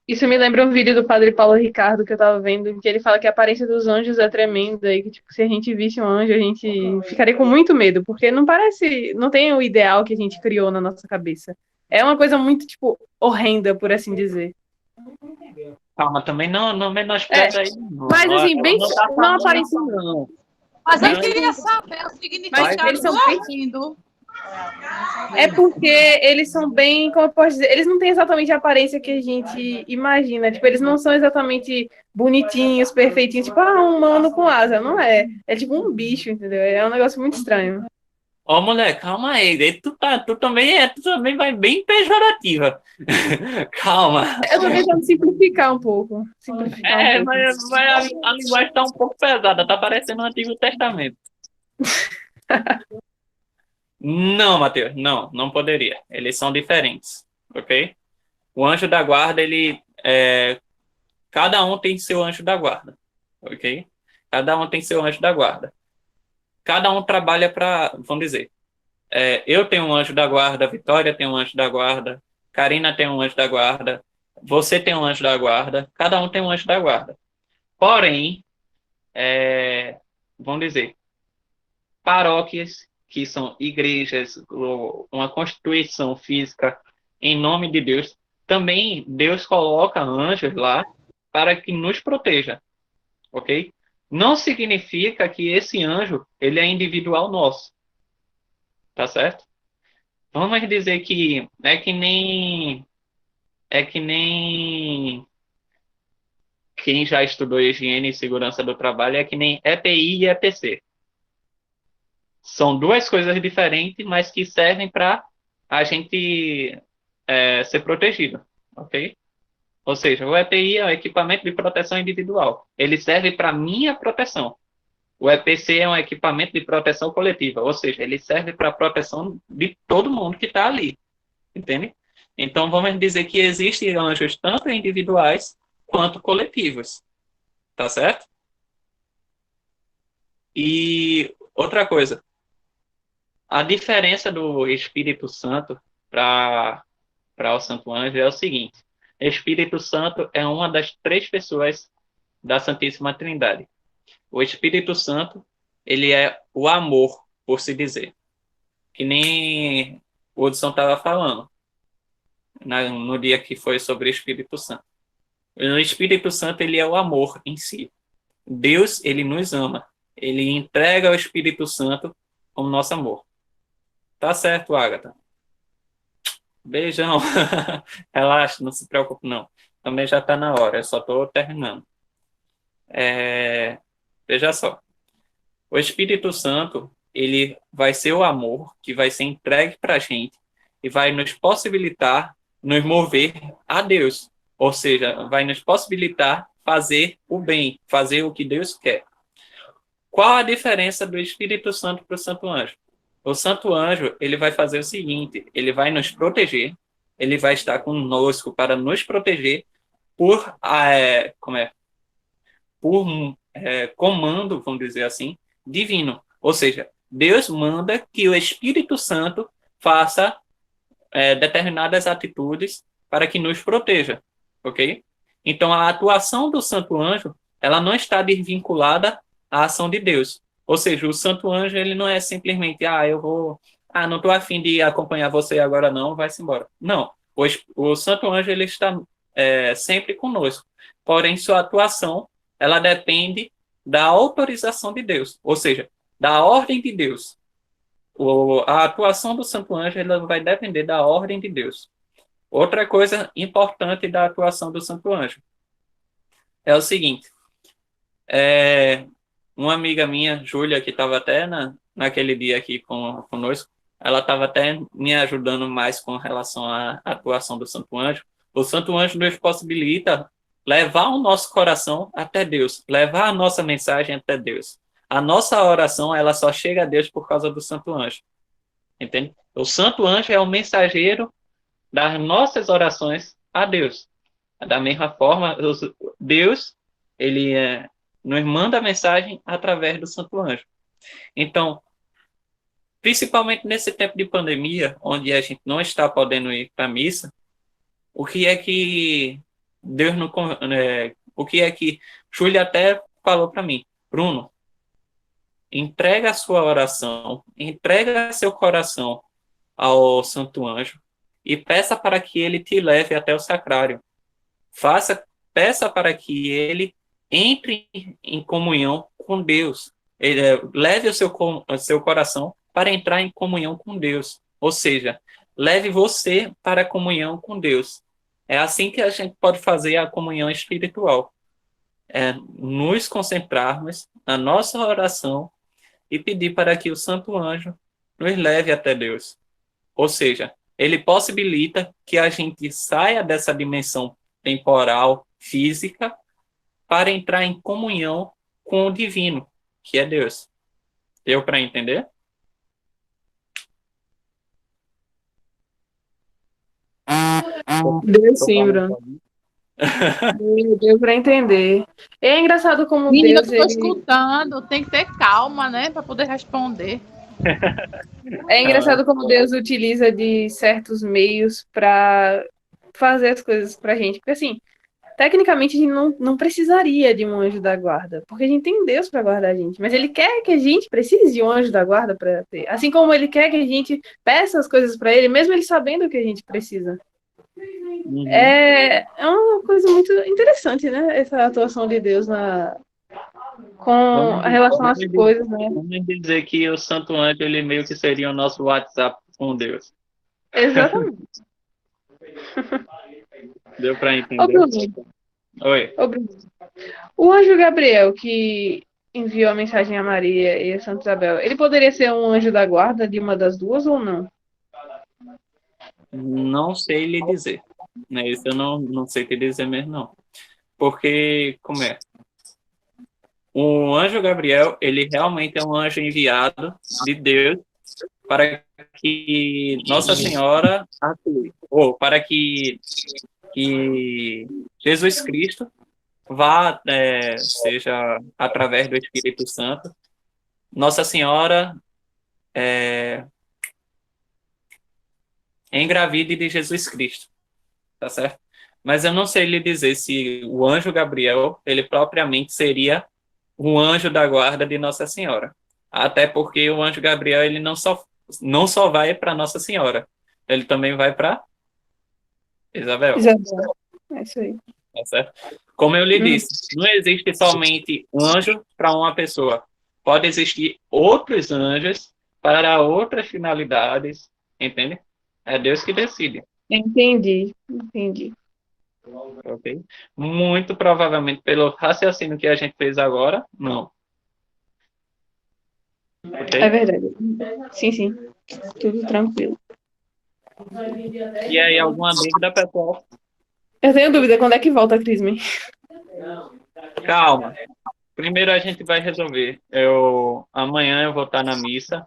Isso me lembra um vídeo do Padre Paulo Ricardo que eu tava vendo, que ele fala que a aparência dos anjos é tremenda e que, tipo, se a gente visse um anjo, a gente ficaria com muito medo, porque não tem o ideal que a gente criou na nossa cabeça. É uma coisa muito, tipo, horrenda, por assim dizer. Calma, também não menospreza aí. Não. Mas assim, Ela bem. não tá Não falando aparência. isso, não. Mas eu Não, queria saber o Mas significado eles são do bem. ouvindo. É porque eles são bem, como eu posso dizer, eles não têm exatamente a aparência que a gente imagina. Tipo, eles não são exatamente bonitinhos, perfeitinhos, tipo, um humano com asa. Não é. É tipo um bicho, entendeu? É um negócio muito estranho. Ó, mulher, calma aí. Tu também vai bem pejorativa. Calma. Eu tô tentando simplificar um pouco. Simplificar um pouco. Mas a linguagem tá um pouco pesada. Tá parecendo o Antigo Testamento. Não, Matheus, não poderia. Eles são diferentes, ok? O anjo da guarda, cada um tem seu anjo da guarda, ok? Cada um tem seu anjo da guarda. Cada um trabalha para, vamos dizer, eu tenho um anjo da guarda, Vitória tem um anjo da guarda, Karina tem um anjo da guarda, você tem um anjo da guarda, cada um tem um anjo da guarda. Porém, vamos dizer, paróquias, que são igrejas, ou uma constituição física em nome de Deus, também Deus coloca anjos lá para que nos proteja, ok? Não significa que esse anjo ele é individual nosso, tá certo? Vamos dizer que é que nem quem já estudou higiene e segurança do trabalho, é que nem EPI e EPC. São duas coisas diferentes, mas que servem para a gente ser protegido, ok? Ou seja, o EPI é o equipamento de proteção individual. Ele serve para minha proteção. O EPC é um equipamento de proteção coletiva, ou seja, ele serve para a proteção de todo mundo que está ali, entende? Então, vamos dizer que existem anjos tanto individuais quanto coletivos, tá certo? E outra coisa, a diferença do Espírito Santo para o Santo Anjo é o seguinte: Espírito Santo é uma das 3 pessoas da Santíssima Trindade. O Espírito Santo, ele é o amor, por se dizer. Que nem o Hudson estava falando no dia que foi sobre o Espírito Santo. O Espírito Santo, ele é o amor em si. Deus, ele nos ama. Ele entrega o Espírito Santo como nosso amor. Tá certo, Agatha? Beijão. Relaxa, não se preocupe, não. Também já está na hora, eu só estou terminando. Veja só. O Espírito Santo, ele vai ser o amor que vai ser entregue para a gente e vai nos possibilitar nos mover a Deus. Ou seja, vai nos possibilitar fazer o bem, fazer o que Deus quer. Qual a diferença do Espírito Santo para o Santo Anjo? O Santo Anjo, ele vai fazer o seguinte: ele vai nos proteger, ele vai estar conosco para nos proteger por comando, vamos dizer assim, divino. Ou seja, Deus manda que o Espírito Santo faça determinadas atitudes para que nos proteja, ok? Então, a atuação do Santo Anjo, ela não está desvinculada à ação de Deus. Ou seja, o Santo Anjo, ele não é simplesmente, não estou afim de acompanhar você agora não, vai-se embora. Não, o Santo Anjo, ele está sempre conosco. Porém, sua atuação, ela depende da autorização de Deus, ou seja, da ordem de Deus. A atuação do Santo Anjo, ela vai depender da ordem de Deus. Outra coisa importante da atuação do Santo Anjo é o seguinte: uma amiga minha, Júlia, que estava até naquele dia aqui conosco, ela estava até me ajudando mais com relação à atuação do Santo Anjo. O Santo Anjo nos possibilita levar o nosso coração até Deus, levar a nossa mensagem até Deus. A nossa oração, ela só chega a Deus por causa do Santo Anjo. Entende? O Santo Anjo é o mensageiro das nossas orações a Deus. Da mesma forma, Deus, ele nos manda a mensagem através do Santo Anjo. Então, principalmente nesse tempo de pandemia, onde a gente não está podendo ir para a missa, o que é que Deus não... o que é que Júlia até falou para mim: Bruno, entrega a sua oração, entrega seu coração ao Santo Anjo e peça para que ele te leve até o sacrário. peça para que ele entre em comunhão com Deus. Leve o seu coração para entrar em comunhão com Deus. Ou seja, leve você para a comunhão com Deus. É assim que a gente pode fazer a comunhão espiritual. Nos concentrarmos na nossa oração e pedir para que o Santo Anjo nos leve até Deus. Ou seja, ele possibilita que a gente saia dessa dimensão temporal, física, para entrar em comunhão com o divino, que é Deus. Deu para entender? Deu sim, Bruno. Deu para entender. É engraçado como Menina, eu Deus... tô escutando, tem que ter calma, né, para poder responder. É engraçado como Deus utiliza de certos meios para fazer as coisas pra gente. Porque, assim, tecnicamente a gente não precisaria de um anjo da guarda, porque a gente tem Deus para guardar a gente. Mas ele quer que a gente precise de um anjo da guarda para ter. Assim como ele quer que a gente peça as coisas para ele, mesmo ele sabendo que a gente precisa. É uma coisa muito interessante, né? Essa atuação de Deus com a relação às coisas, né? Vamos dizer que o Santo Anjo, ele meio que seria o nosso WhatsApp com Deus. Exatamente. Deu para Ô, entender? Bruno. Oi. Ô, Bruno. O anjo Gabriel, que enviou a mensagem a Maria e a Santa Isabel, ele poderia ser um anjo da guarda de uma das duas ou não? Não sei lhe dizer. Né? Isso eu não sei te dizer mesmo, não. Porque, como é? O anjo Gabriel, ele realmente é um anjo enviado de Deus para que Nossa Senhora atue, ou para que Jesus Cristo vá, seja através do Espírito Santo, Nossa Senhora engravide de Jesus Cristo, tá certo? Mas eu não sei lhe dizer se o anjo Gabriel, ele propriamente seria o anjo da guarda de Nossa Senhora. Até porque o anjo Gabriel, ele não só vai para Nossa Senhora, ele também vai para Isabel. É isso aí. Tá certo? Como eu lhe disse, não existe somente um anjo para uma pessoa. Pode existir outros anjos para outras finalidades, entende? É Deus que decide. Entendi. Ok? Muito provavelmente, pelo raciocínio que a gente fez agora, não. Okay? É verdade. Sim. Tudo tranquilo. E aí, alguma dúvida, pessoal? Eu tenho dúvida, quando é que volta a Crisme? Calma. Primeiro a gente vai resolver. Amanhã eu vou estar na missa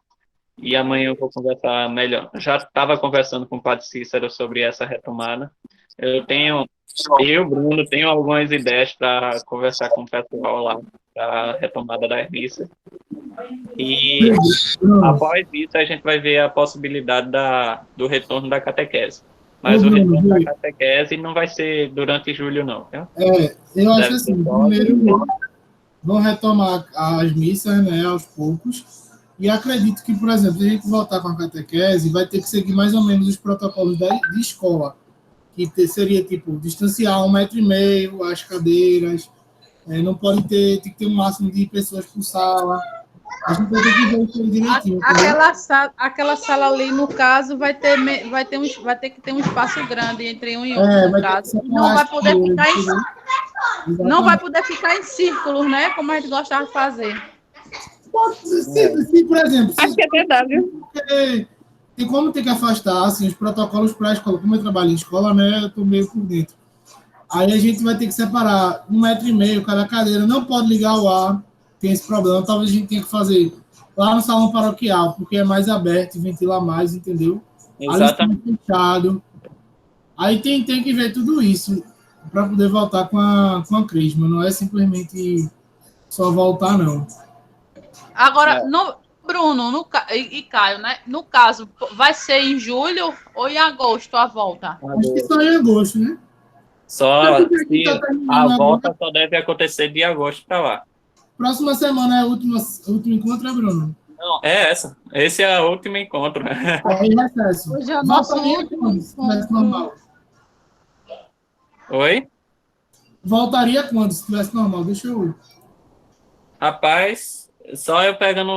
e amanhã eu vou conversar melhor. Já estava conversando com o Padre Cícero sobre essa retomada. Bruno, tenho algumas ideias para conversar com o pessoal lá, para a retomada das missas. E após isso a gente vai ver a possibilidade do retorno da catequese. Mas o retorno da catequese não vai ser durante julho, não. Viu? Eu acho assim, primeiro vão retomar as missas, né, aos poucos, e acredito que, por exemplo, se a gente voltar com a catequese, vai ter que seguir mais ou menos os protocolos de escola, que seria, tipo, distanciar 1,5 metro as cadeiras, não pode tem que ter um máximo de pessoas por sala. A gente vai ter que ver isso direitinho. Aquela sala ali, no caso, vai ter que ter um espaço grande entre um e outro, no caso. Não vai poder ficar em círculos, né? Como a gente gostava de fazer. Se, por exemplo... Acho que até dá, viu? Tem como ter que afastar, assim, os protocolos para a escola. Como eu trabalho em escola, né? Eu estou meio por dentro. Aí a gente vai ter que separar 1,5 metro cada cadeira. Não pode ligar o ar. Tem esse problema. Talvez a gente tenha que fazer lá no salão paroquial, porque é mais aberto e ventila mais, entendeu? Exatamente. Ali fechado. Aí tem que ver tudo isso para poder voltar com a Crisma. Não é simplesmente só voltar, não. Agora, Bruno e Caio, né? No caso, vai ser em julho ou em agosto a volta? Acho que só em agosto, né? A volta só deve acontecer de agosto para lá. Próxima semana é o último encontro, é, Bruno? Não, é essa. Esse é o último encontro. Hoje é o nosso último encontro. Oi? Voltaria quando, se tivesse normal? Deixa eu. Rapaz, só eu pegando